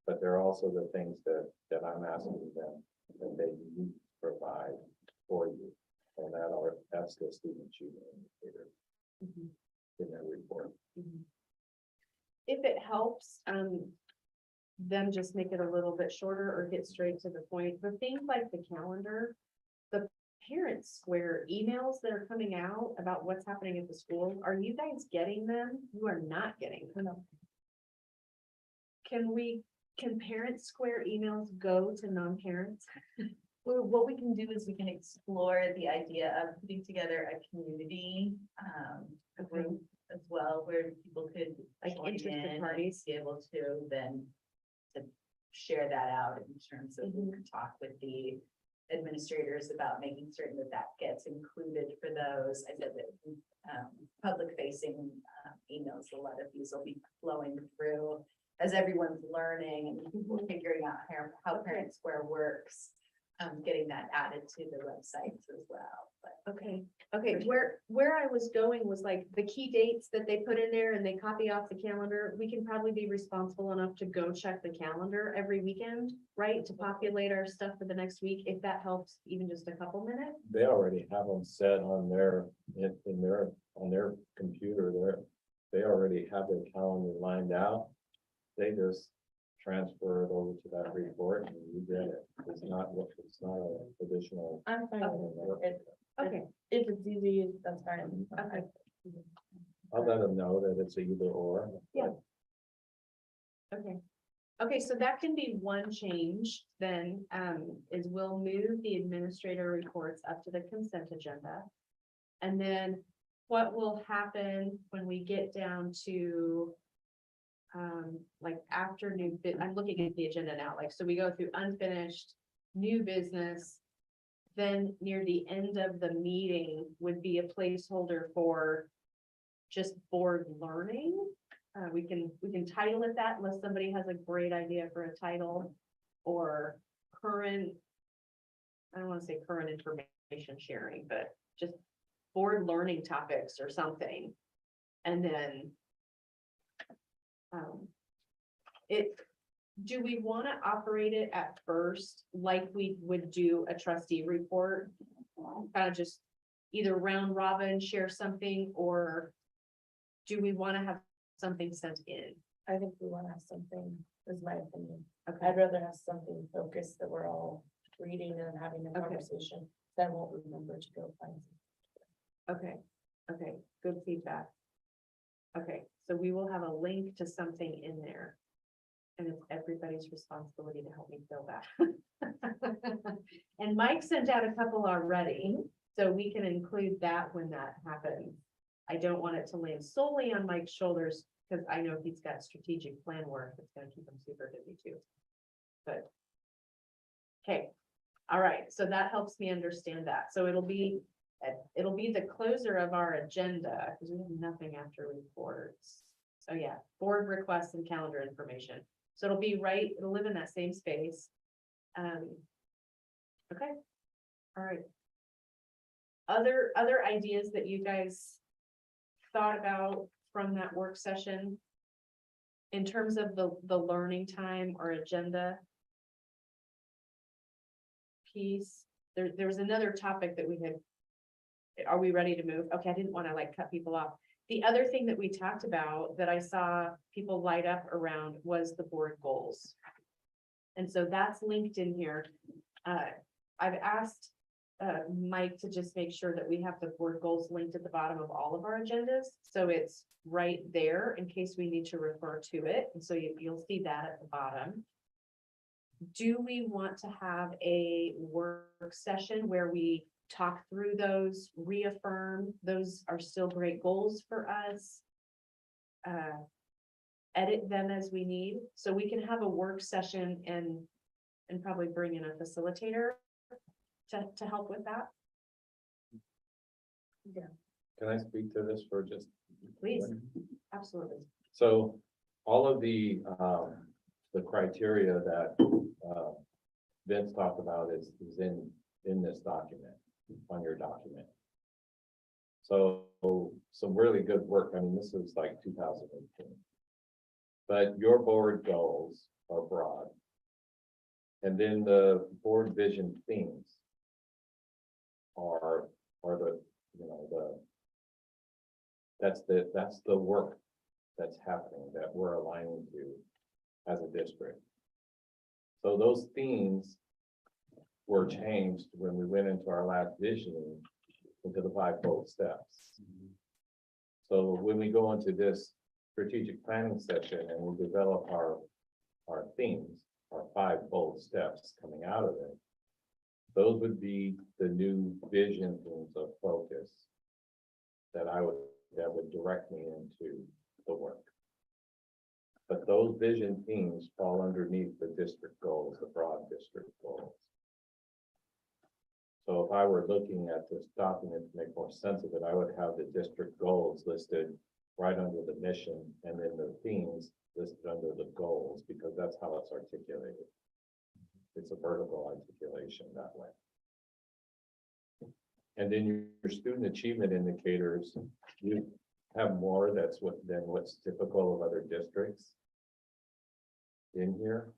But they're also the things that I'm asking them that they need to provide for you. And that's the student achievement indicator Mhm. in their report. Mhm. if it helps, them just make it a little bit shorter or get straight to the point, but things like the calendar, the parent square emails that are coming out about what's happening at the school, are you guys getting them? You are not getting them. Can parent square emails go to non-parents? Well, what we can do is we can explore the idea of putting together a community, group as well, where people could Like join interested in and parties? be able to then to share that out in terms of we could talk with the administrators about making certain that that gets included for those. I said that, public facing, emails, a lot of these will be flowing through as everyone's learning and people figuring out how Parent Square works. Getting that added to the websites as well, but. Okay, where I was going was like the key dates that they put in there and they copy off the calendar. We can probably be responsible enough to go check the calendar every weekend, right? To populate our stuff for the next week, if that helps, even just a couple minutes. They already have them set on their, on their computer there. They already have their calendar lined out. They just transfer it over to that report and you get it. It's not a traditional. I'm fine with it. Okay, If it's easy, that's fine. okay, I'll let them know that it's either or. Yeah. okay. Okay, so that can be one change then, is we'll move the administrator reports up to the consent agenda. And then what will happen when we get down to like after I'm looking at the agenda now, like, so we go through unfinished, new business. Then near the end of the meeting would be a placeholder for just board learning. We can title it that unless somebody has a great idea for a title or current. I don't want to say current information sharing, but just board learning topics or something. And then do we want to operate it at first like we would do a trustee report? Kind of just either round robin, share something, or do we want to have something sent in? I think we want to have something, is my opinion. Okay, I'd rather have something focused that we're all reading and having a Okay. conversation. Then we'll remember to go find. okay, good feedback. Okay, so we will have a link to something in there. And it's everybody's responsibility to help me fill that. And Mike sent out a couple already, so we can include that when that happens. I don't want it to land solely on Mike's shoulders, because I know he's got strategic plan work that's gonna keep him super busy too. But. Okay, all right, so that helps me understand that. So it'll be the closer of our agenda, because we have nothing after reports. So yeah, board requests and calendar information. So it'll be right, it'll live in that same space. Okay, all right. Other ideas that you guys thought about from that work session in terms of the learning time or agenda piece? There was another topic that we had. Are we ready to move? Okay, I didn't want to like cut people off. The other thing that we talked about that I saw people light up around was the board goals. And so that's linked in here. I've asked Mike to just make sure that we have the board goals linked at the bottom of all of our agendas. So it's right there in case we need to refer to it. And so you'll see that at the bottom. Do we want to have a work session where we talk through those, reaffirm those are still great goals for us, edit them as we need, so we can have a work session and probably bring in a facilitator to help with that? Can I speak to this for just? Please, absolutely. So all of the criteria that Vince talked about is in this document, on your document. So some really good work. I mean, this is like 2018. But your board goals are broad. And then the board vision themes are the, you know, that's the work that's happening, that we're aligning to as a district. So those themes were changed when we went into our last visioning into the 5 bold steps. So when we go into this strategic planning session and we develop our themes, our 5 bold steps coming out of it, those would be the new vision themes of focus that would direct me into the work. But those vision themes fall underneath the district goals, the broad district goals. So if I were looking at this document to make more sense of it, I would have the district goals listed right under the mission, and then the themes listed under the goals, because that's how it's articulated. It's a vertical articulation that way. And then your student achievement indicators, you have more than what's typical of other districts in here,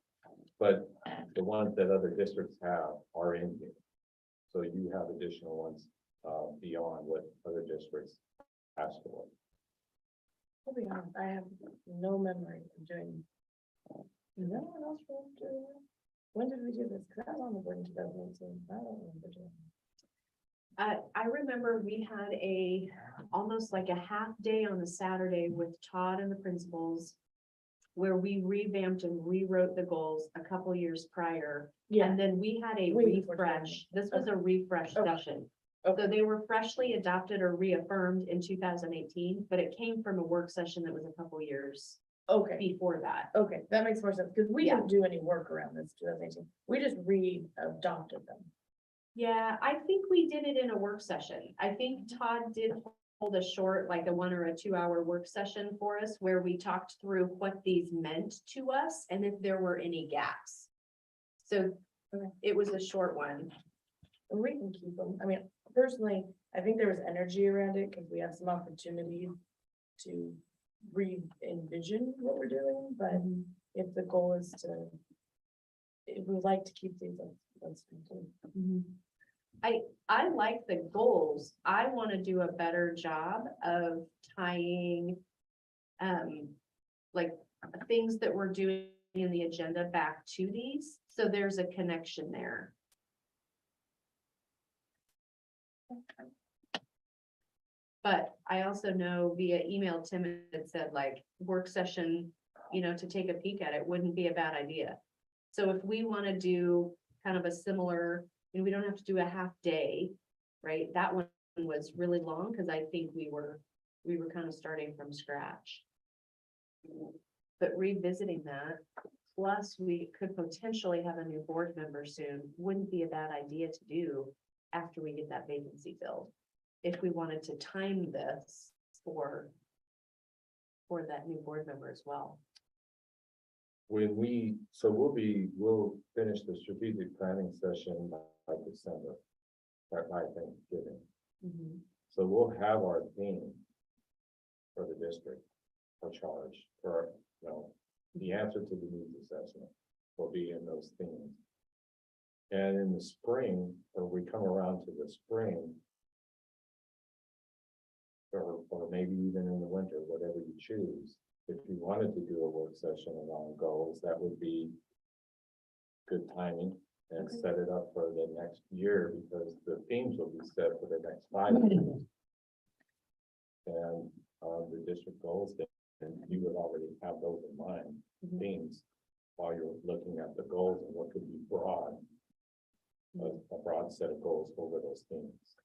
but the ones that other districts have are in here. So you have additional ones beyond what other districts ask for. I'll be honest, I have no memory of doing. Is anyone else doing that? When did we do this? Cause I was on the board in 2018. I don't remember doing it. I remember we had almost like a half day on a Saturday with Todd and the principals, where we revamped and rewrote the goals a couple years prior. And then we had a Way before refresh. This was a refresh Okay. session. So they were freshly adopted or reaffirmed in 2018, but it came from a work session that was a couple years Okay, before that. okay, that makes more sense, because we Yeah. didn't do any work around this 2018. We just re-adopted them. Yeah, I think we did it in a work session. I think Todd did hold a short, like a 1 or a 2 hour work session for us where we talked through what these meant to us and if there were any gaps. So Okay. it was a short one. And we can keep them. I mean, personally, I think there was energy around it because we have some opportunity to re-envision what we're doing, but if the goal is to, if we like to keep these, let's continue. I like the goals. I want to do a better job of tying like things that we're doing in the agenda back to these. So there's a connection there. But I also know via email, Tim had said like work session, to take a peek at it wouldn't be a bad idea. So if we want to do kind of a similar, and we don't have to do a half day, right? That one was really long because I think we were kind of starting from scratch. But revisiting that, plus we could potentially have a new board member soon, wouldn't be a bad idea to do after we get that vacancy filled. If we wanted to time this for that new board member as well. We'll finish the strategic planning session by December, by Thanksgiving. So we'll have our theme for the district, our charge, for, the answer to the needs assessment will be in those themes. And in the spring, or we come around to the spring, or maybe even in the winter, whatever you choose, if you wanted to do a work session around goals, that would be good timing and Okay. set it up for the next year, because the themes will be set for the next 5 years. And the district goals, then you would already have those in mind, themes, while you're looking at the goals and what could be broad, a broad set of goals over those themes.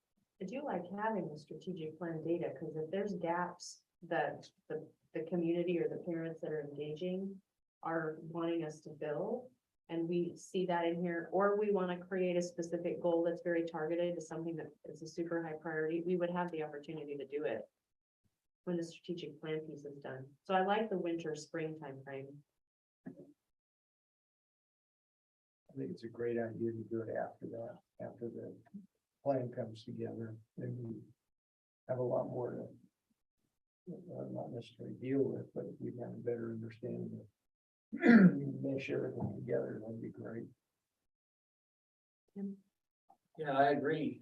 I do like having the strategic plan data, because if there's gaps that the community or the parents that are engaging are wanting us to fill, and we see that in here, or we want to create a specific goal that's very targeted to something that is a super high priority, we would have the opportunity to do it when the strategic plan piece is done. So I like the winter, spring timeframe. I think it's a great idea to do it after that, after the plan comes together, then we have a lot more to not necessarily deal with, but if we have a better understanding of mesh everything together, that'd be great. Yeah, I agree.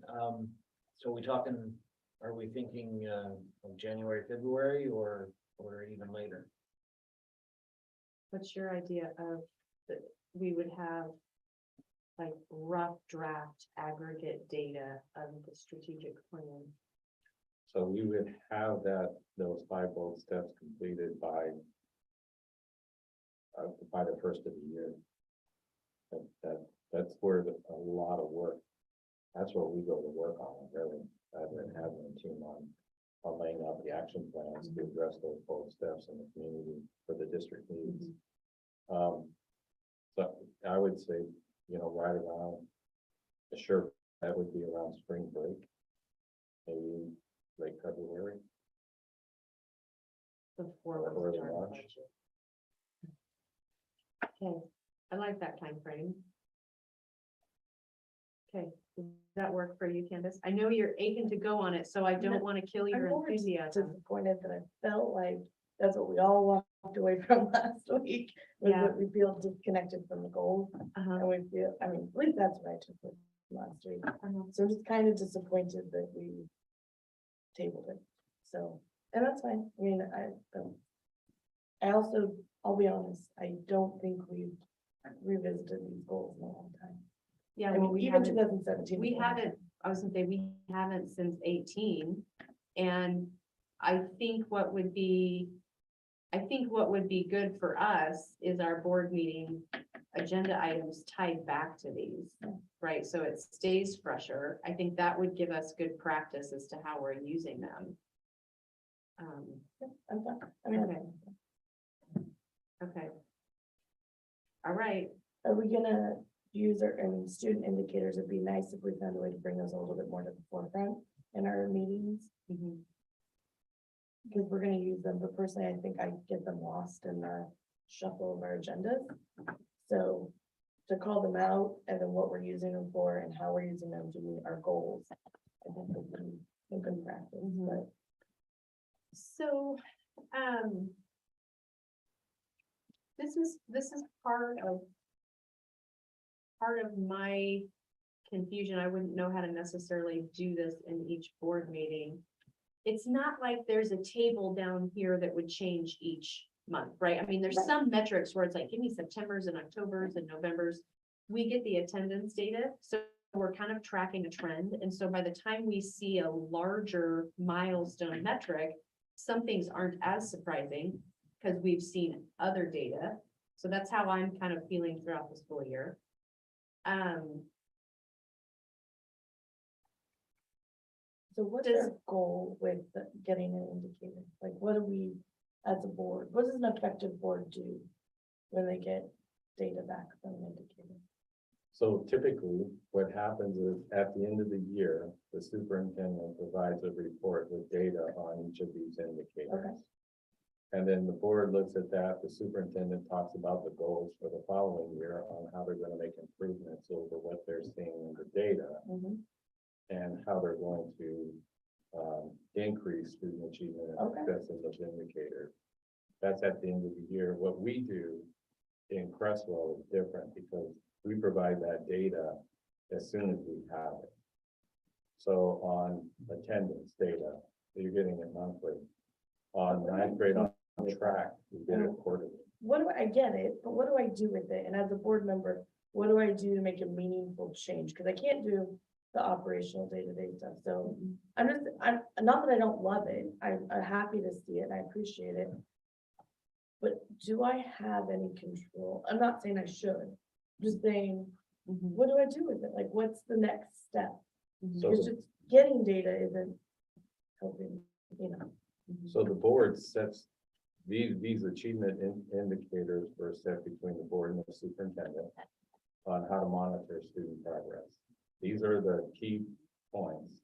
So we talking Are we thinking, of January, February, or even later? What's your idea of that we would have like rough draft aggregate data of the strategic plan? So we would have those 5 bold steps completed by the first of the year. That's where a lot of work, that's what we go to work on, really, rather than having a team on laying out the action plans to address those bold steps in the community for the district needs. So I would say, right around, sure, that would be around spring break, maybe late February. Before we Early start March. budget. Okay, I like that time frame. Okay, does that work for you, Candace? I know you're aching to go on it, so I don't want to kill I'm your more enthusiasm. disappointed that I felt like that's what we all walked away from last week, was Yeah. that we feel disconnected from the goals. Uh-huh, And we feel, I mean, at least that's what I took from last week. uh-huh. So I'm just kind of disappointed that we tabled it. So, and that's fine. I mean, I also, I'll be honest, I don't think we've revisited these goals in a long time. Yeah, I well, mean, we even haven't, 2017. we was a long haven't, I was gonna say, we haven't since 18. And I think what would be good for us is our board meeting agenda items tied back to these, right? So it stays fresher. I think that would give us good practice as to how we're using them. I'm fine. I mean, Okay. Okay. All right, are we gonna use our, student indicators? It'd be nice if we found a way to bring those a little bit more to the forefront in our meetings, mhm. because we're gonna use them, but personally, I think I get them lost in the shuffle of our agendas. So to call them out and then what we're using them for and how we're using them to meet our goals, I think would be a good practice, but So, this is part of my confusion. I wouldn't know how to necessarily do this in each board meeting. It's not like there's a table down here that would change each month, right? I mean, there's some metrics where it's like, give me September's and October's and November's. We get the attendance data, so we're kind of tracking a trend. And so by the time we see a larger milestone metric, some things aren't as surprising because we've seen other data. So that's how I'm kind of feeling throughout the school year. so what's Does- our goal with getting an indicator? Like, what do we, as a board, what does an effective board do when they get data back from an indicator? So typically, what happens is at the end of the year, the superintendent provides a report with data on each of these indicators. Okay. And then the board looks at that, the superintendent talks about the goals for the following year on how they're going to make improvements over what they're seeing in the data and how they're going to increase student achievement and Okay. success in those indicators. That's at the end of the year. What we do in Creswell is different because we provide that data as soon as we have it. So on attendance data, you're getting it monthly. On ninth grade on track, we get it quarterly. What do I get it, but what do I do with it? And as a board member, what do I do to make a meaningful change? Because I can't do the operational day-to-day stuff. So I'm not that I don't love it. I'm happy to see it and I appreciate it. But do I have any control? I'm not saying I should, I'm just saying, what do I do with it? Like, what's the next step? So It's just getting data isn't helping, So the board sets these achievement indicators were set between the board and the superintendent on how to monitor student progress. These are the key points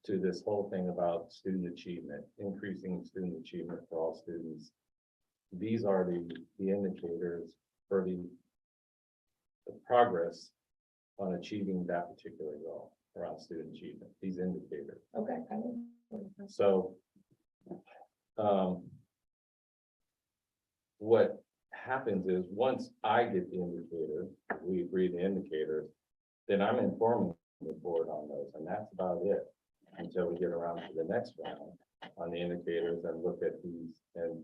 to this whole thing about student achievement, increasing student achievement for all students. These are the indicators for the progress on achieving that particular goal around student achievement, these indicators. Okay. So, what happens is, once I get the indicator, we agree the indicators, then I'm informing the board on those, and that's about it. until we get around to the next round on the indicators and look at these and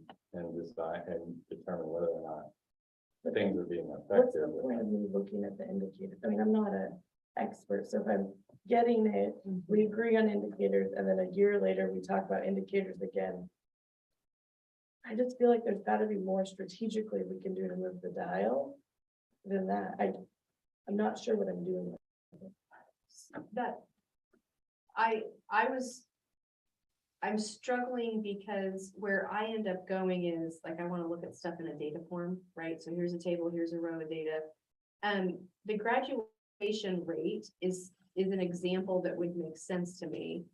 decide and determine whether or not things are being What's the effective. point of me looking at the indicators? I mean, I'm not an expert, so if I'm getting it, we agree on indicators, and then a year later, we talk about indicators again. I just feel like there's gotta be more strategically we can do to move the dial than that. I'm not sure what I'm doing. That, I'm struggling because where I end up going is, like, I wanna look at stuff in a data form, right? So here's a table, here's a row of data. The graduation rate is an example that would make sense to me.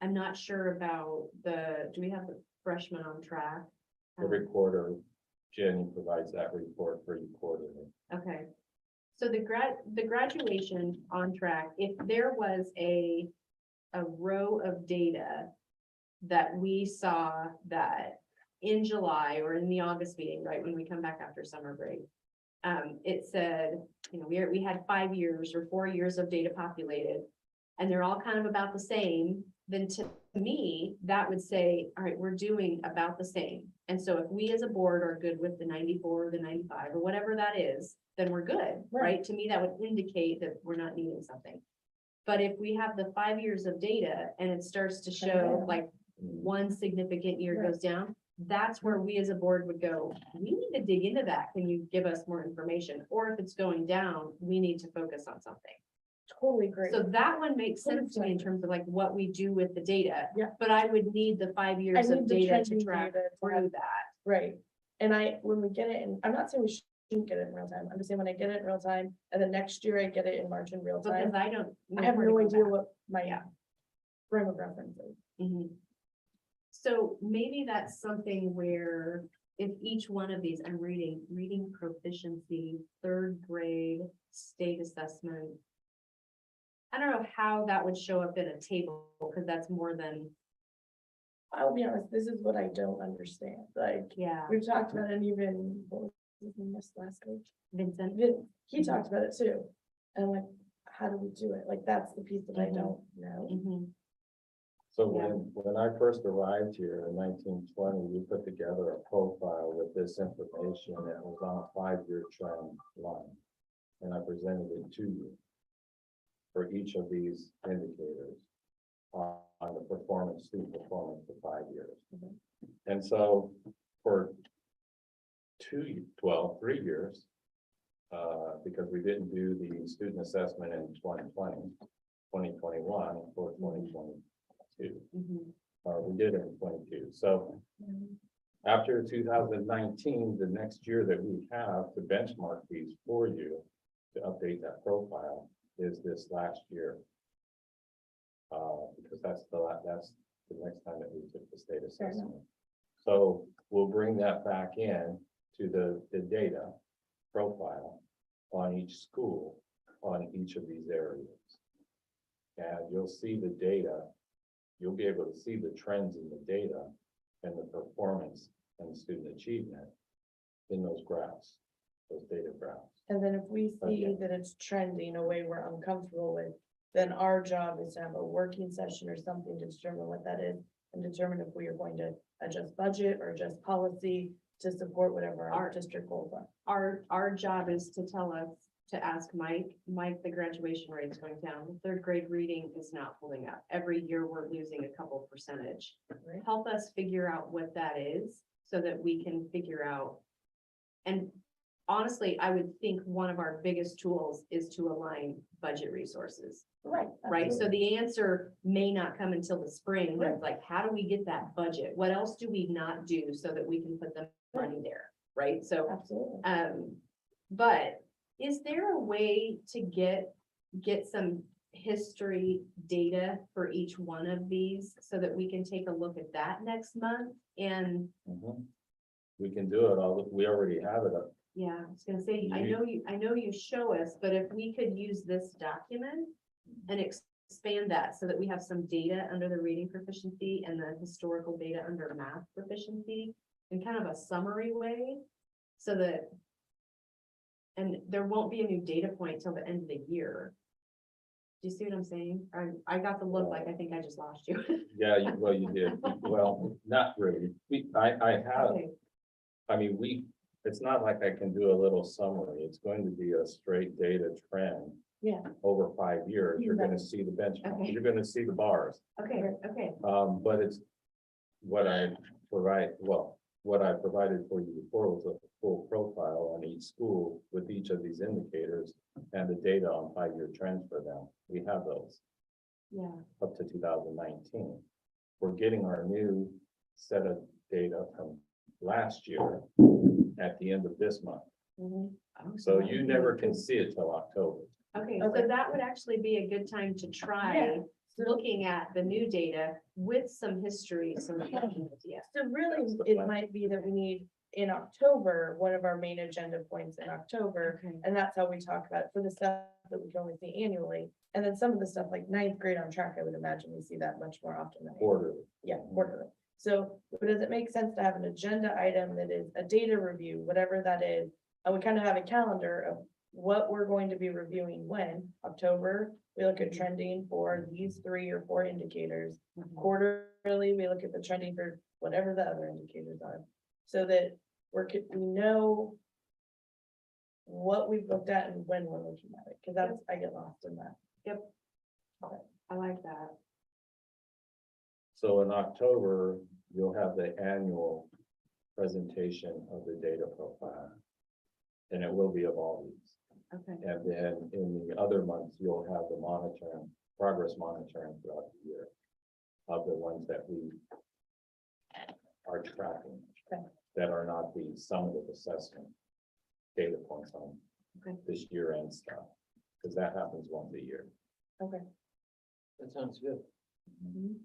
I'm not sure about do we have the freshmen on track? Every quarter, Jenny provides that report for you quarterly. Okay. So the graduation on track, if there was a row of data that we saw that in July or in the August meeting, right, when we come back after summer break, it said, you know, we had 5 years or 4 years of data populated, and they're all kind of about the same, then to me, that would say, all right, we're doing about the same. And so if we as a board are good with the 94, the 95, or whatever that is, then we're good, right? To me, that would indicate that we're not needing something. But if we have the 5 years of data and it starts to show like one significant year goes down, that's where we as a board would go, we need to dig into that. Can you give us more information? Or if it's going down, we need to focus on something. Totally agree. So that one makes sense to me in terms of like what we do with the data. Yeah. But I would need the 5 years need of the data to trending track data to through have- that. Right, and when we get it, and I'm not saying we shouldn't get it in real time, I'm just saying when I get it in real time, and then next year I get it in March in real time. Because I don't. I have where to no go idea back. what my frame of reference is. Mhm. So maybe that's something where if each one of these, I'm reading proficiency, 3rd grade, state assessment. I don't know how that would show up in a table, because that's more than, I'll be honest, this is what I don't understand, like, yeah, we've talked about it even, what was his name this last week? Vincent. He talked about it too, and like, how do we do it? Like, that's the piece that I Mhm. don't know. Mhm. So Yeah. when I first arrived here in 1920, we put together a profile with this information that was on a 5-year trend line. And I presented it to you for each of these indicators on the performance, student performance for 5 years. And so for 3 years, because we didn't do the student assessment in 2020, 2021 or 2022. Mhm. We did it in 22. So after 2019, the next year that we have to benchmark these for you to update that profile is this last year. Because that's the next time that we took the state assessment. So we'll bring that back in to the data profile on each school, on each of these areas. And you'll see the data. You'll be able to see the trends in the data and the performance and student achievement in those graphs, those data graphs. And then if we see Okay. that it's trending a way we're uncomfortable with, then our job is to have a working session or something to determine what that is and determine if we are going to adjust budget or adjust policy to support whatever our district goals are. Our job is to tell us, to ask Mike, the graduation rate is going down. The 3rd grade reading is not holding up. Every year we're losing a couple percentage. Right. Help us figure out what that is so that we can figure out. And honestly, I would think one of our biggest tools is to align budget resources, Right. right? So the answer may not come until the spring, but it's like, how do we get that budget? What else do we not do so that we can put the money there, right? So, Absolutely. but is there a way to get some history data for each one of these so that we can take a look at that next month? And We can do it we already have it up. yeah, I was gonna say, I know you show us, but if we could use this document and expand that so that we have some data under the reading proficiency and the historical data under math proficiency in kind of a summary way, so that, and there won't be a new data point till the end of the year. Do you see what I'm saying? I got the look like I think I just lost you. Yeah, well, you did. Well, not really. I have, Okay, I mean, it's not like I can do a little summary. It's going to be a straight data trend. Yeah. Over 5 years, you're gonna see the benchmark, Okay. you're gonna see the bars. okay, okay. But it's what I what I provided for you before was a full profile on each school with each of these indicators and the data on 5-year trends for them. We have those Yeah, up to 2019. We're getting our new set of data from last year at the end of this month. mhm. So you never can see it till October. Okay, Okay. so that would actually be a good time to try looking at the new data with some history, some. Yeah. So really, That's the it plan. might be that we need in October, one of our main agenda points in October. Okay. And that's how we talk about it for the stuff that we can only see annually. And then some of the stuff like ninth grade on track, I would imagine we see that much more often than. Quarterly. Yeah, quarterly. So, but does it make sense to have an agenda item that is a data review, whatever that is? And we kind of have a calendar of what we're going to be reviewing when, October, we look at trending for these 3 or 4 indicators. Mhm. Quarterly, we look at the trending for whatever the other indicators are. So that we know what we've looked at and when we're looking at it, because that's, I get lost in that. Yep. Okay, I like that. So in October, you'll have the annual presentation of the data profile. And it will be of all these. Okay, And then in the other months, you'll have the monitoring, progress monitoring throughout the year of the ones that we are tracking. Okay. That are not the summative assessment data points on Okay. this year end stuff, because that happens once a year. Okay. That sounds good. mhm.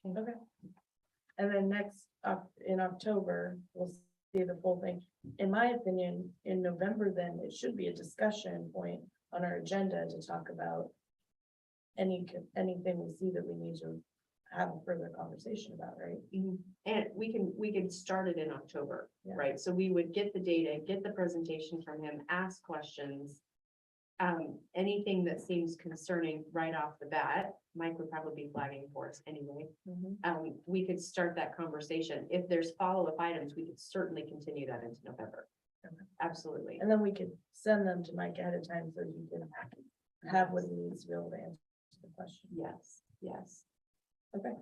Okay. And then next, in October, we'll see the full thing. In my opinion, in November, then it should be a discussion point on our agenda to talk about anything we see that we need to have a further conversation about, right? Mhm. And we can start it in October, Yeah. right? So we would get the data, get the presentation from him, ask questions. Anything that seems concerning right off the bat, Mike would probably be flagging for us anyway. We could start that conversation. If there's follow-up items, we could certainly continue that into November. Okay. Absolutely. And then we could send them to Mike ahead of time so he can have what he needs to be able to answer the question. Yes, yes. Okay.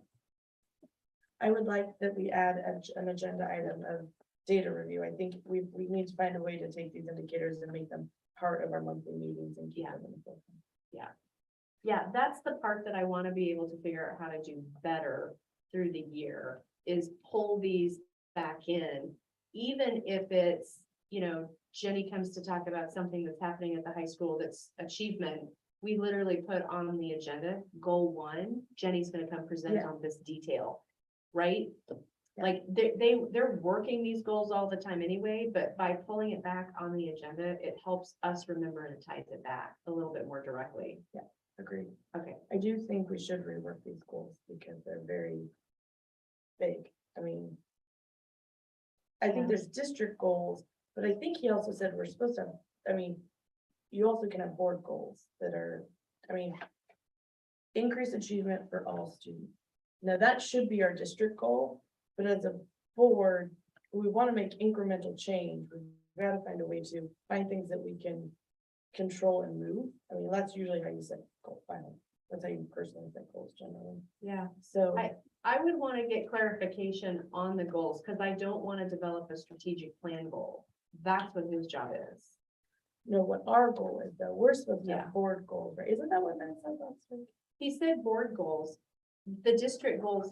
I would like that we add an agenda item of data review. I think we need to find a way to take these indicators and make them part of our monthly meetings and keep them in the forefront. Yeah, that's the part that I want to be able to figure out how to do better through the year, is pull these back in. Even if it's, Jenny comes to talk about something that's happening at the high school that's achievement. We literally put on the agenda, goal 1, Jenny's gonna come present Yeah. on this detail, right? Yeah. Like, they're working these goals all the time anyway, but by pulling it back on the agenda, it helps us remember and it ties it back a little bit more directly. Agreed. Okay, I do think we should rework these goals because they're very big. I mean, I think Yeah. there's district goals, but I think he also said we're supposed to, you also can have board goals that are, increase achievement for all students. Now, that should be our district goal, but as a board, we want to make incremental change. We've got to find a way to find things that we can control and move. That's usually how you set goal final. That's how you personally set goals generally. yeah. So, I would want to get clarification on the goals, because I don't want to develop a strategic plan goal. That's what his job is. know what our goal is, though. We're supposed to Yeah. have board goals, right? Isn't that what Matt said last week? He said board goals. The district goals,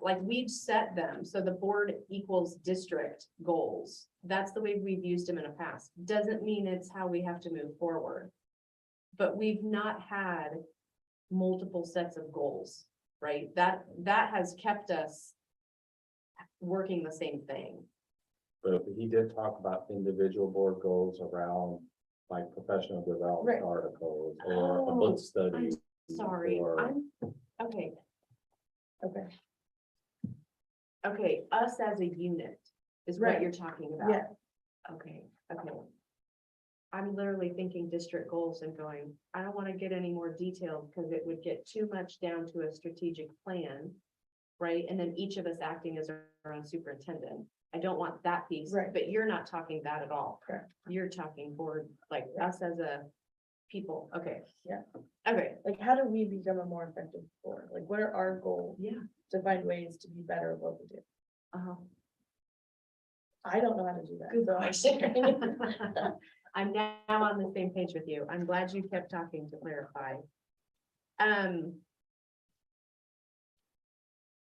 like, we've set them, so the board equals district goals. That's the way we've used them in the past. Doesn't mean it's how we have to move forward. But we've not had multiple sets of goals, right? That has kept us working the same thing. But he did talk about individual board goals around like professional development Right. articles or a Oh, book study. Sorry, or- okay, Okay, okay, us as a unit is what Right. you're talking about. yeah, Okay, okay. I'm literally thinking district goals and going, I don't want to get any more detailed because it would get too much down to a strategic plan. Right? And then each of us acting as our own superintendent. I don't want that piece, Right. but you're not talking that at all. Correct. You're talking board, like us as a people. Okay. Yeah. Okay. Like, how do we become a more effective board? Like, what are our goals Yeah. to find ways to be better at what we do? Uh-huh. I don't know how to do that. Good so question. I'm now on the same page with you. I'm glad you kept talking to clarify.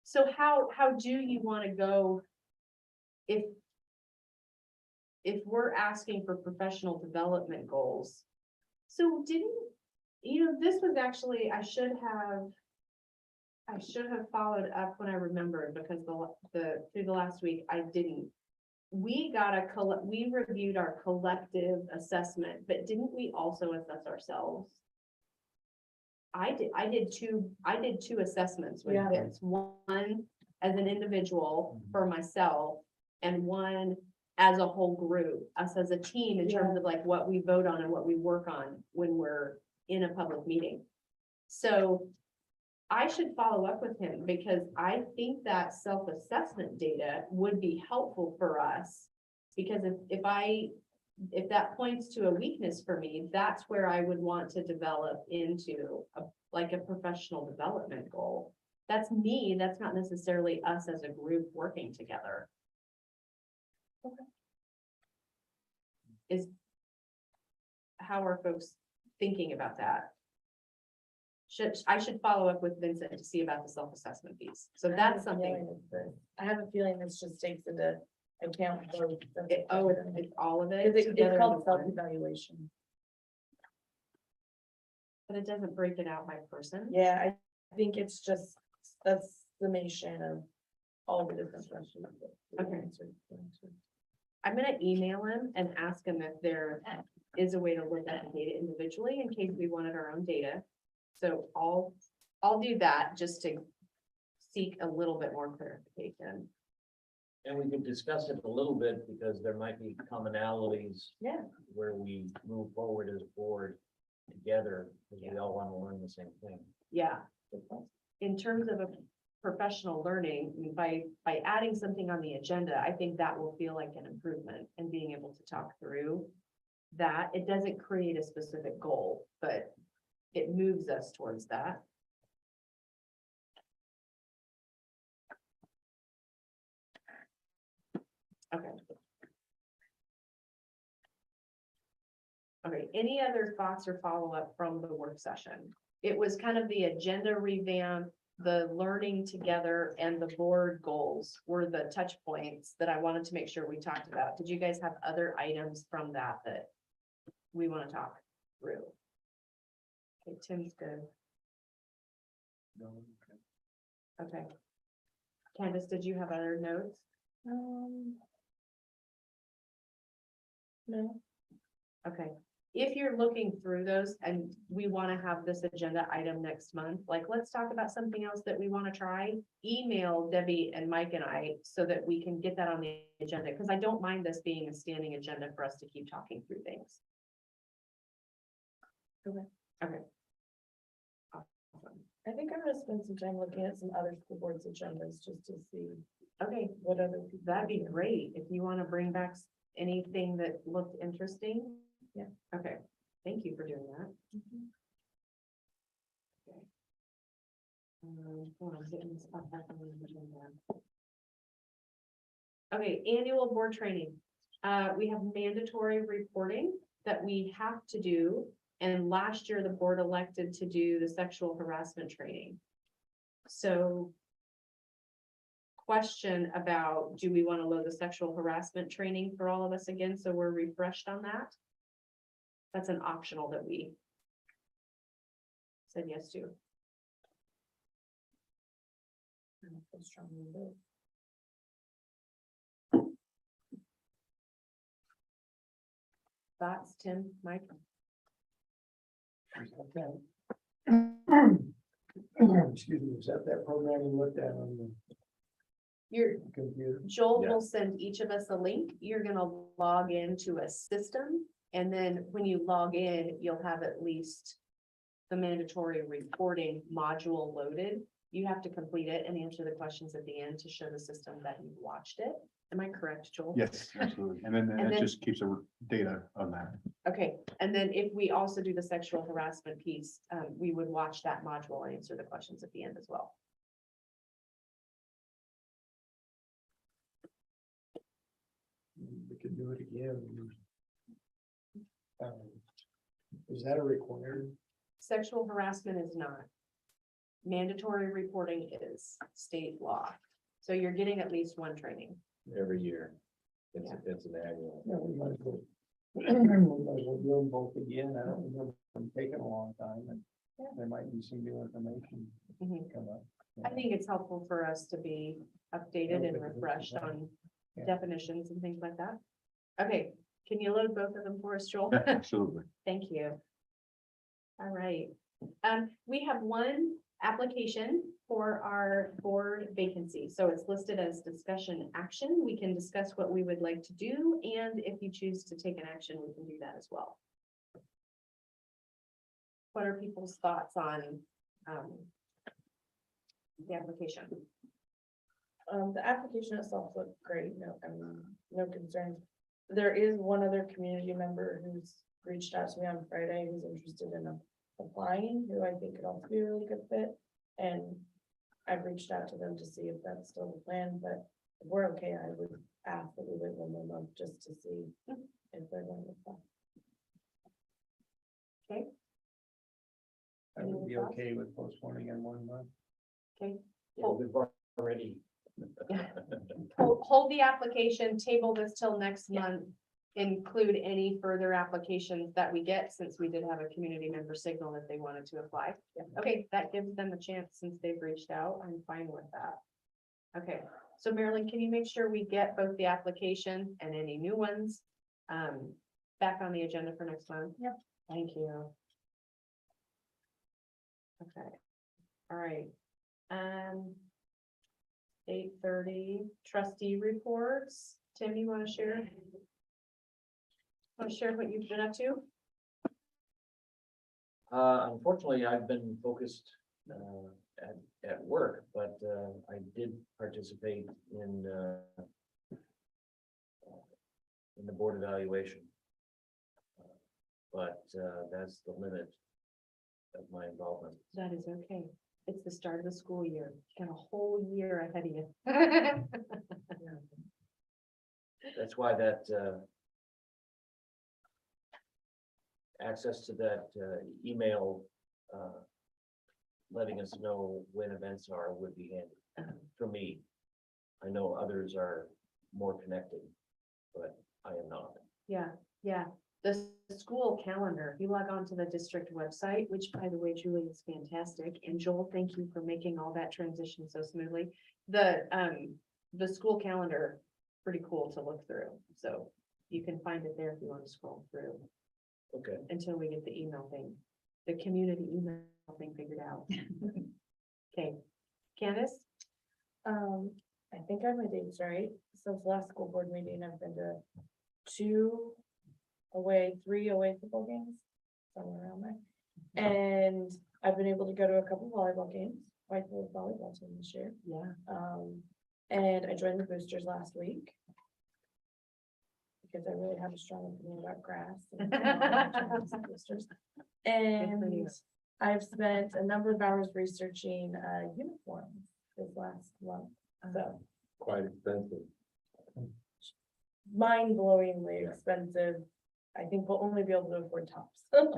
So how do you want to go? If we're asking for professional development goals. So didn't, this was actually, I should have followed up when I remembered because through the last week, I didn't. We reviewed our collective assessment, but didn't we also assess ourselves? I did two assessments with Yeah. this, one as an individual for myself and one as a whole group, us as a team in terms of like what we vote on and what we work on when we're in a public meeting. So I should follow up with him because I think that self-assessment data would be helpful for us. Because if that points to a weakness for me, that's where I would want to develop into like a professional development goal. That's me, that's not necessarily us as a group working together. How are folks thinking about that? I should follow up with Vincent to see about the self-assessment piece. So that's something. I have a feeling this just takes into account both. It's all of it. Because it's together called into one, self-evaluation. but it doesn't break it out by person. Yeah, I think it's just a summation of all the different questions. Okay. I'm gonna email him and ask him if there is a way to look at the data individually in case we wanted our own data. So I'll do that just to seek a little bit more clarification. And we could discuss it a little bit because there might be commonalities. Yeah. Where we move forward as a board together, because we all want to learn the same thing. Yeah. In terms of a professional learning, I mean, by adding something on the agenda, I think that will feel like an improvement and being able to talk through that. It doesn't create a specific goal, but it moves us towards that. Okay. Okay, any other thoughts or follow-up from the work session? It was kind of the agenda revamp, the learning together, and the board goals were the touch points that I wanted to make sure we talked about. Did you guys have other items from that we want to talk through? Okay, Tim's good. Okay. Candace, did you have other notes? No. Okay, if you're looking through those and we want to have this agenda item next month, like, let's talk about something else that we want to try. Email Debbie and Mike and I so that we can get that on the agenda, because I don't mind this being a standing agenda for us to keep talking through things. Okay. Awesome. I think I'm gonna spend some time looking at some other school boards agendas just to see Okay, what other people. that'd be great if you want to bring back anything that looked interesting. Yeah. Okay, thank you for doing that. Okay. Hold on, getting this up back on the agenda. Okay, annual board training. We have mandatory reporting that we have to do. And last year, the board elected to do the sexual harassment training. So question about, do we want to load the sexual harassment training for all of us again? So we're refreshed on that. That's an optional that we said yes to. I don't feel strongly about it. Thoughts, Tim, Mike? Excuse me, is that program you looked at on the Your computer? Joel Yeah. will send each of us a link. You're gonna log into a system And then when you log in, you'll have at least the mandatory reporting module loaded. You have to complete it and answer the questions at the end to show the system that you watched it. Am I correct, Joel? Yes, absolutely. And then And it then- just keeps a data on that. Okay, and then if we also do the sexual harassment piece, we would watch that module and answer the questions at the end as well. We could do it again. Is that a required? Sexual harassment is not. Mandatory reporting is state law. So you're getting at least one training. Every year. It's, Yeah. it's an annual. Yeah, we might as well. We might as well do them both again. I don't remember them taking a long time, and there might be some new information Mhm. come up. I think it's helpful for us to be updated and refreshed on Yeah. definitions and things like that. Okay, can you load both of them for us, Joel? Absolutely. Thank you. All right, we have one application for our board vacancy, so it's listed as discussion action. We can discuss what we would like to do, and if you choose to take an action, we can do that as well. What are people's thoughts on, the application? The application itself looked great, no concerns. There is one other community member who's reached out to me on Friday who's interested in applying, who I think could also be a really good fit. And I've reached out to them to see if that's still the plan, but if we're okay, I would ask that we wait 1 more month just to see if they're going to apply. I would be okay with postponing in 1 month. Yeah, we've already. Hold the application, table this till next month. Include any further applications that we get, since we did have a community member signal that they wanted to apply. Okay, that gives them a chance since they've reached out. I'm fine with that. Okay, so Marilyn, can you make sure we get both the application and any new ones back on the agenda for next month? Yep. Thank you. Okay, all right. 8:30 trustee reports. Tim, you want to share? Want to share what you've been up to? Unfortunately, I've been focused at work, but I did participate in the board evaluation. But that's the limit of my involvement. That is okay. It's the start of the school year. You got a whole year ahead of you. That's why that access to that email letting us know when events are would be handy for me. I know others are more connected, but I am not. Yeah, yeah. The school calendar, if you log on to the district website, which by the way, Julie is fantastic. And Joel, thank you for making all that transition so smoothly. The school calendar, pretty cool to look through. So you can find it there if you want to scroll through Okay. until we get the email thing, the community email thing figured out. Okay, Candace? I think I have my dates right. Since the last school board meeting, I've been to 3 away football games, somewhere around there. And I've been able to go to a couple volleyball games, Whitefield volleyball team this year. Yeah. And I joined the boosters last week. Because I really have a strong opinion about grass. And boosters. And I've spent a number of hours researching uniforms this last month, so Quite expensive. mind-blowingly expensive. I think we'll only be able to afford tops. It's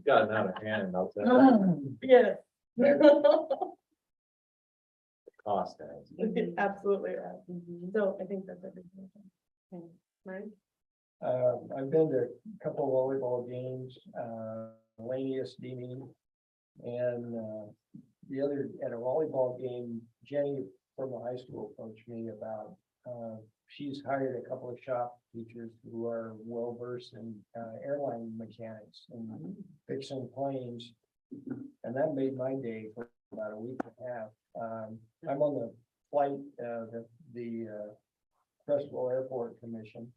gotten out of hand, I'll tell you. Yeah. Cost has. Absolutely right. Mhm. So I think that's everything. Okay, Right? I've been to a couple volleyball games, Lanius, Deanie. And the other, at a volleyball game, Jenny from the high school approached me about, she's hired a couple of shop teachers who are well versed in airline mechanics and fixing planes. And that made my day for about a week and a half. I'm on the flight, the Creswell Airport Commission.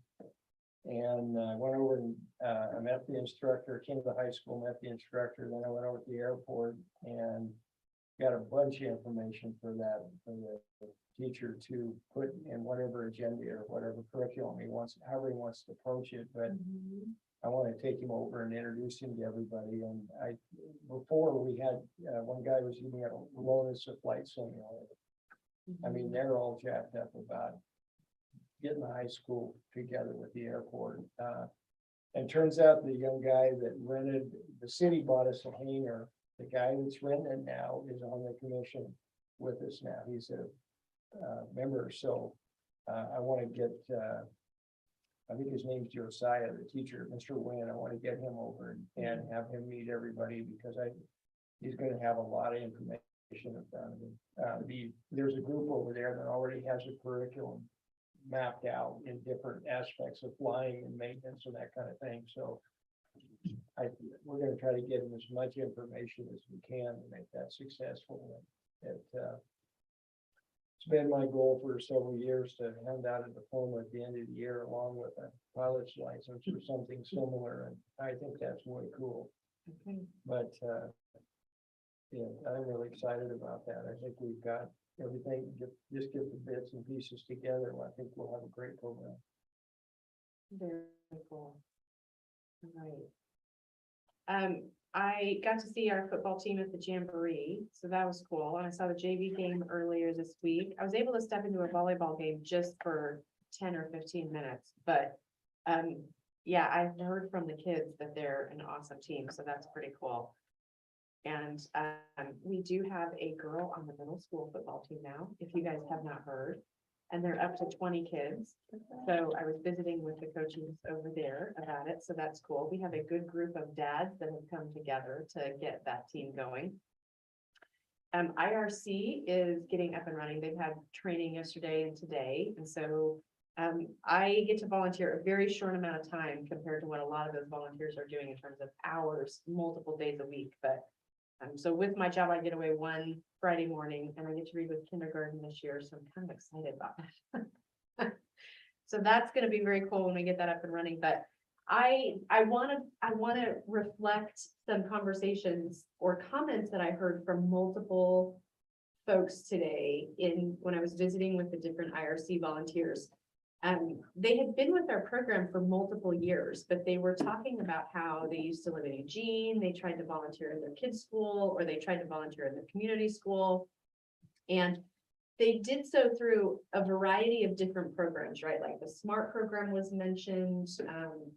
And I went over and, I met the instructor, came to the high school, met the instructor, then I went over to the airport and got a bunch of information for the teacher to put in whatever agenda or whatever curriculum he wants, however he wants to approach it, but I want to take him over and introduce him to everybody, and before we had, one guy was using a Lotus of flight simulator. I mean, they're all jacked up about getting the high school together with the airport. And turns out the young guy that rented, the city bought us a hangar. The guy that's renting it now is on the commission with us now. He's a member, so I want to get, I think his name's Josiah, the teacher, Mr. Wynn. I want to get him over and have him meet everybody because he's going to have a lot of information about it. There's a group over there that already has a curriculum mapped out in different aspects of flying and maintenance and that kind of thing. So we're going to try to get him as much information as we can to make that successful. It's been my goal for several years to hand out a diploma at the end of the year along with a pilot's license or something similar, and I think that's way cool. But yeah, I'm really excited about that. I think we've got everything, just get the bits and pieces together, and I think we'll have a great program. Very cool. Right. I got to see our football team at the Jamboree, so that was cool. And I saw the JV game earlier this week. I was able to step into a volleyball game just for 10 or 15 minutes, but yeah, I've heard from the kids that they're an awesome team, so that's pretty cool. And we do have a girl on the middle school football team now, if you guys have not heard, and they're up to 20 kids. So I was visiting with the coaches over there about it, so that's cool. We have a good group of dads that have come together to get that team going. IRC is getting up and running. They've had training yesterday and today, and so I get to volunteer a very short amount of time compared to what a lot of those volunteers are doing in terms of hours, multiple days a week. But so with my job, I get away one Friday morning and I get to read with kindergarten this year. So I'm kind of excited about that. So that's going to be very cool when we get that up and running. But I want to reflect some conversations or comments that I heard from multiple folks today when I was visiting with the different IRC volunteers. They had been with our program for multiple years, but they were talking about how they used to live in Eugene, they tried to volunteer in their kids' school, or they tried to volunteer in their community school. And they did so through a variety of different programs, right? Like the SMART program was mentioned,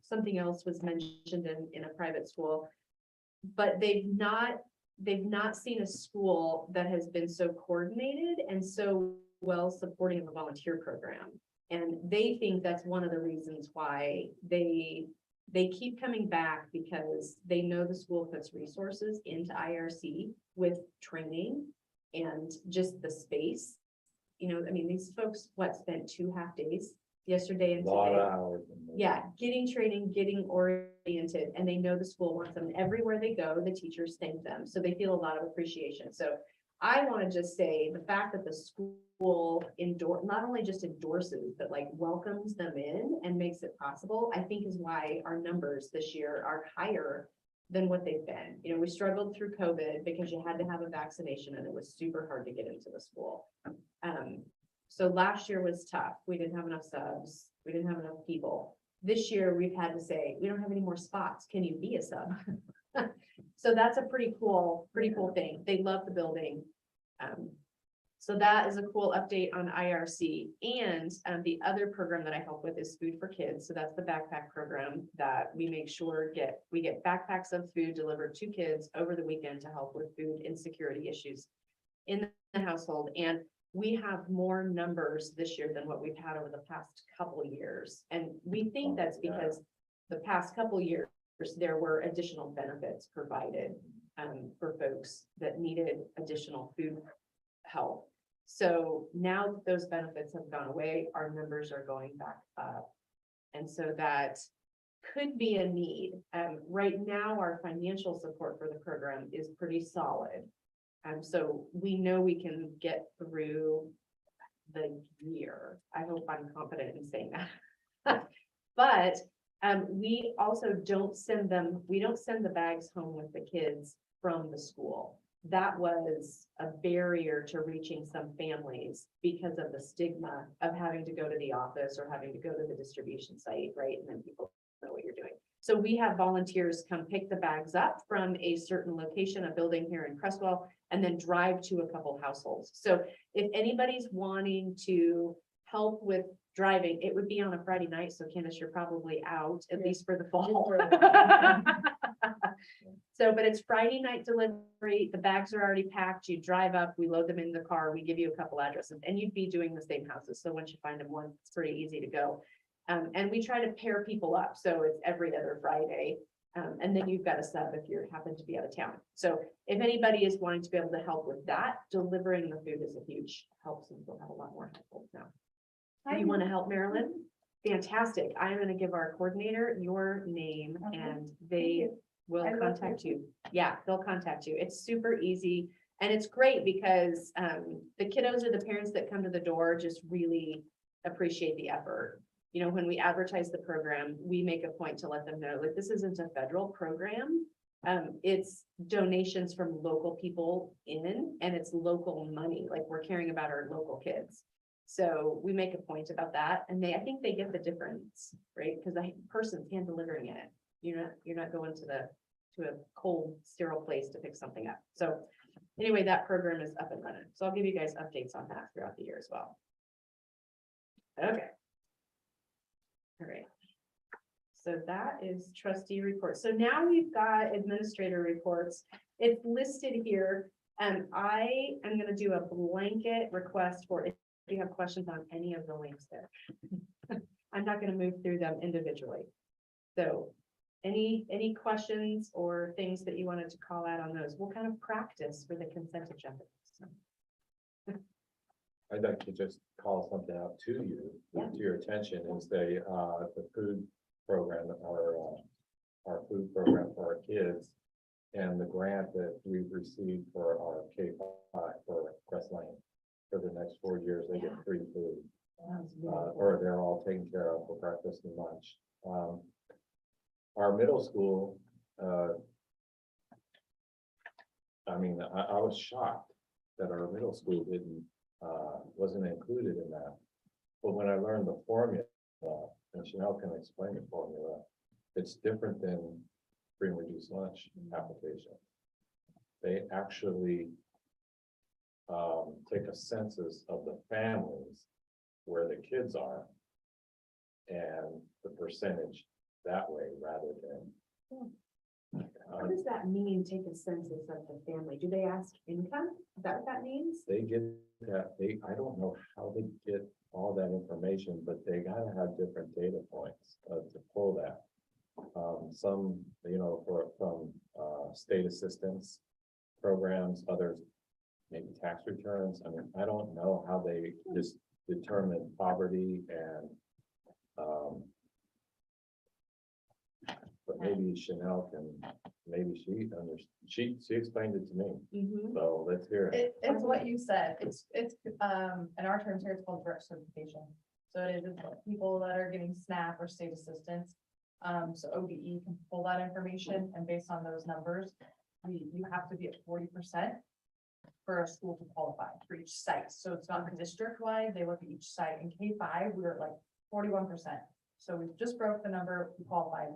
something else was mentioned in a private school, but they've not seen a school that has been so coordinated and so well supporting of a volunteer program. And they think that's one of the reasons why they keep coming back, because they know the school puts resources into IRC with training and just the space. You know, I mean, these folks, spent 2 half days yesterday and A lot today. of hours. Yeah, getting training, getting oriented, and they know the school wants them. Everywhere they go, the teachers thank them. So they feel a lot of appreciation. So I want to just say the fact that the school not only just endorses, but like welcomes them in and makes it possible, I think is why our numbers this year are higher than what they've been. You know, we struggled through COVID because you had to have a vaccination and it was super hard to get into the school. So last year was tough. We didn't have enough subs. We didn't have enough people. This year we've had to say, we don't have any more spots. Can you be a sub? So that's a pretty cool thing. They love the building. So that is a cool update on IRC. And the other program that I help with is Food for Kids. So that's the backpack program that we make sure we get backpacks of food delivered to kids over the weekend to help with food insecurity issues in the household. And we have more numbers this year than what we've had over the past couple of years. And we think that's because the past couple of years, there were additional benefits provided for folks that needed additional food help. So now that those benefits have gone away, our numbers are going back up. And so that could be a need. Right now, our financial support for the program is pretty solid. So we know we can get through the year. I hope I'm confident in saying that. But we also don't send the bags home with the kids from the school. That was a barrier to reaching some families because of the stigma of having to go to the office or having to go to the distribution site, right? And then people know what you're doing. So we have volunteers come pick the bags up from a certain location, a building here in Creswell, and then drive to a couple households. So if anybody's wanting to help with driving, it would be on a Friday night. So Candace, you're probably out, at least for the fall. So, but it's Friday night delivery. The bags are already packed. You drive up, we load them in the car, we give you a couple addresses, and you'd be doing the same houses. So once you find them once, it's pretty easy to go. And we try to pair people up. So it's every other Friday. And then you've got a sub if you happen to be out of town. So if anybody is wanting to be able to help with that, delivering the food is a huge help. Since we'll have a lot more help now. You want to help, Marilyn? Fantastic. I'm going to give our coordinator your name Okay. and they will I will contact you. Yeah, they'll contact you. It's super easy. And it's great because the kiddos or the parents that come to the door just really appreciate the effort. You know, when we advertise the program, we make a point to let them know, like, this isn't a federal program. It's donations from local people in, and it's local money, like we're caring about our local kids. So we make a point about that, and I think they get the difference, right? Because a person's hand delivering it. You're not going to a cold, sterile place to pick something up. So anyway, that program is up and running. So I'll give you guys updates on that throughout the year as well. Okay. All right. So that is trustee reports. So now we've got administrator reports. It's listed here. And I am going to do a blanket request for if you have questions on any of the links there. I'm not going to move through them individually. So any questions or things that you wanted to call out on those? We'll kind of practice for the consent agenda. I'd like to just call something out to you, Yeah. to your attention, is the food program, our food program for our kids. And the grant that we've received for our K-5 for Creswell. For the next 4 years, they get free food, or they're all taken care of for breakfast and lunch. Our middle school, I mean, I was shocked that our middle school wasn't included in that. But when I learned the formula, and Chanel can explain the formula, it's different than free and reduced lunch application. They actually take a census of the families where the kids are and the percentage that way rather than. What does that mean, take a census of the family? Do they ask income? Is that what that means? They get that, I don't know how they get all that information, but they gotta have different data points to pull that. Some, from state assistance programs, others maybe tax returns. I mean, I don't know how they just determine poverty and, but maybe Chanel can, maybe she explained it to me, Mhm. so let's hear it. It's what you said. It's, in our terms here, it's called direct certification. So it is people that are getting SNAP or state assistance. So OBE can pull that information, and based on those numbers, you have to be at 40% for a school to qualify for each site. So it's not district wide, they look at each site. In K-5, we were at like 41%. So we just broke the number, we qualified.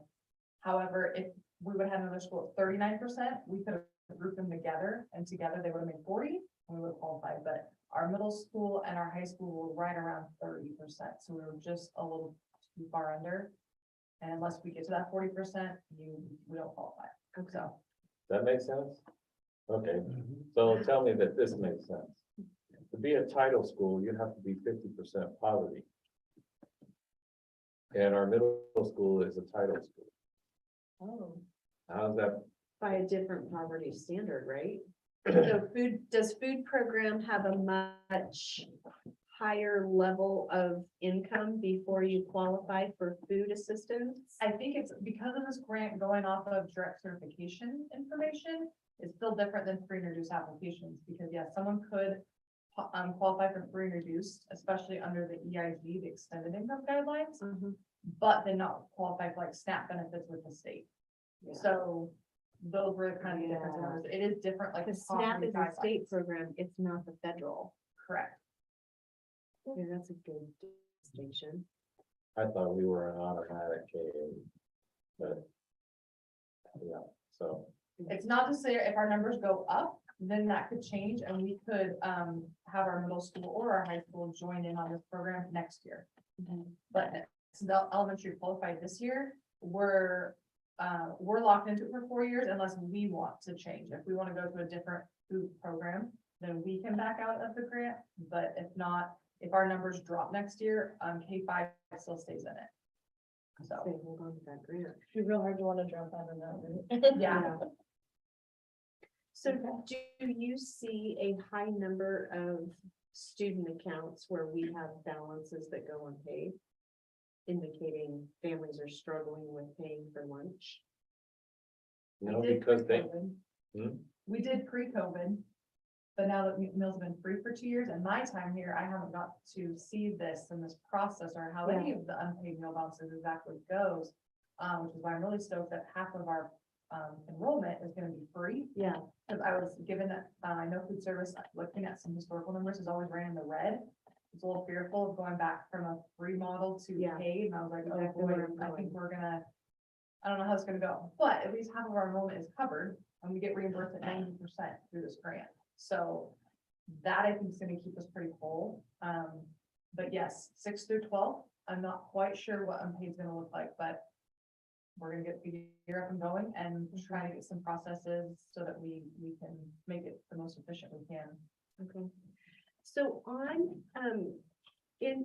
However, if we would have another school at 39%, we could have grouped them together, and together they would have made 40, and we would have qualified. But our middle school and our high school were right around 30%. So we were just a little too far under. And unless we get to that 40%, we don't qualify. So That makes sense? Okay, so tell me that this makes sense. To be a title school, you have to be 50% poverty. And our middle school is a title school. Oh, How's that? by a different poverty standard, right? So does food program have a much higher level of income before you qualify for food assistance? I think it's because of this grant going off of direct certification information, it's still different than free and reduced applications, because yes, someone could qualify for free and reduced, especially under the EIG, the extended income guidelines, Mhm. but then not qualify for like SNAP benefits with the state. So those were kind of the different Yeah. ones. It is different, like. The the SNAP poverty is a guidelines. state program, it's not the federal. Correct. Yeah, that's a good distinction. I thought we were an automatic KA, but. Yeah, so, It's not to say if our numbers go up, then that could change and we could have our middle school or our high school join in on this program next year. But since the elementary qualified this year, we're locked into it for 4 years unless we want to change. If we want to go to a different food program, then we can back out of the grant. But if not, if our numbers drop next year, K-5 still stays in it. So, Say, hold on to that grant. It'd be real hard to want to jump out of that. yeah. So do you see a high number of student accounts where we have balances that go unpaid? Indicating families are struggling with paying for lunch? no, We did because they, pre-COVID. Hmm? We did pre-COVID. But now that meals have been free for 2 years, and my time here, I haven't got to see this and this process or how any of the unpaid meal balances exactly goes. Which is why I'm really stoked that half of our enrollment is gonna be free. Yeah. Cause I was given that, I know food service, looking at some historical numbers, has always ran in the red. It's a little fearful of going back from a free model to Yeah. paid, and I was like, oh Exactly boy, where I'm I think going. we're gonna. I don't know how it's gonna go, but at least half of our enrollment is covered, and we get reimbursed at 90% through this grant. So that I think is gonna keep us pretty full. But yes, 6 through 12, I'm not quite sure what unpaid is gonna look like, but we're gonna get the year up and going and try to get some processes so that we can make it the most efficient we can. Okay. So on, and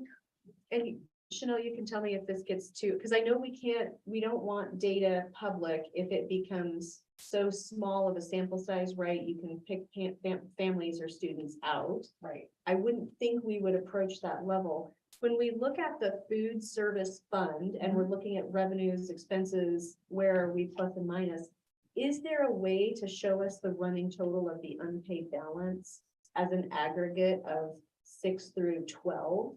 Chanel, you can tell me if this gets too, because I know we don't want data public if it becomes so small of a sample size, right? You can pick families or students out. Right. I wouldn't think we would approach that level. When we look at the food service fund and we're looking at revenues, expenses, where are we plus and minus? Is there a way to show us the running total of the unpaid balance as an aggregate of 6 through 12?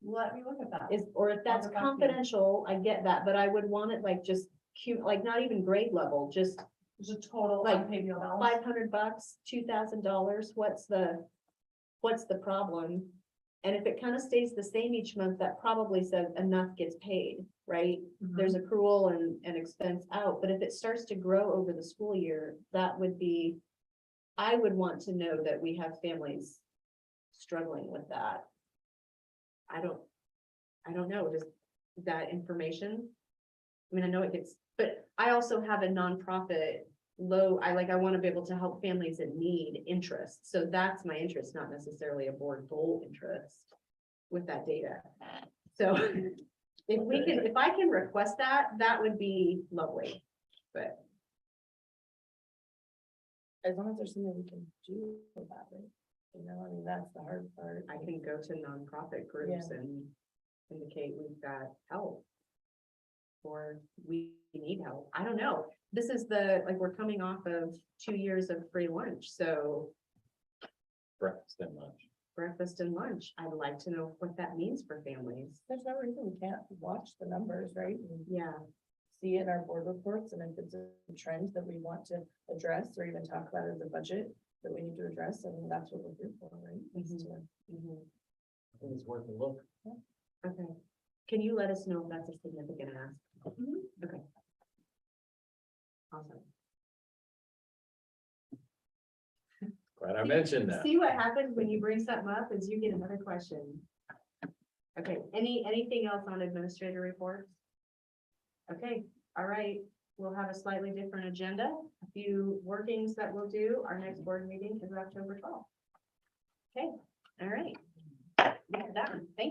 Let me look at that. Or if that's I'll get back to you. confidential, I get that, but I would want it like just cute, like not even grade level, just There's a total Like unpaid meal balance. $500, $2,000, what's the problem? And if it kind of stays the same each month, that probably says enough gets paid, right? Mhm. There's accrual and expense out, but if it starts to grow over the school year, that would be, I would want to know that we have families struggling with that. I don't know, just that information. I mean, I know it gets, but I also have a nonprofit I want to be able to help families in need interest. So that's my interest, not necessarily a board goal interest with that data. So if I can request that, that would be lovely, but. As long as there's something we can do about it, you know, I mean, that's the hard part. I can go to nonprofit groups and indicate we've got help. Or we need help. I don't know. This is we're coming off of 2 years of free lunch, so breakfast and lunch. breakfast and lunch. I'd like to know what that means for families. There's no reason we can't watch the numbers, right? And Yeah, see it in our board reports, and if it's a trend that we want to address or even talk about as a budget that we need to address, and that's what we're here for, right? Is to- I think it's worth a look. okay. Can you let us know if that's a significant ask? Okay. Awesome. Glad I mentioned that. See what happens when you bring something up is you get another question. Okay, anything else on administrator reports? Okay, all right, we'll have a slightly different agenda, a few workings that we'll do. Our next board meeting is October 12th. Okay, all right. Yeah, that one. Thank you.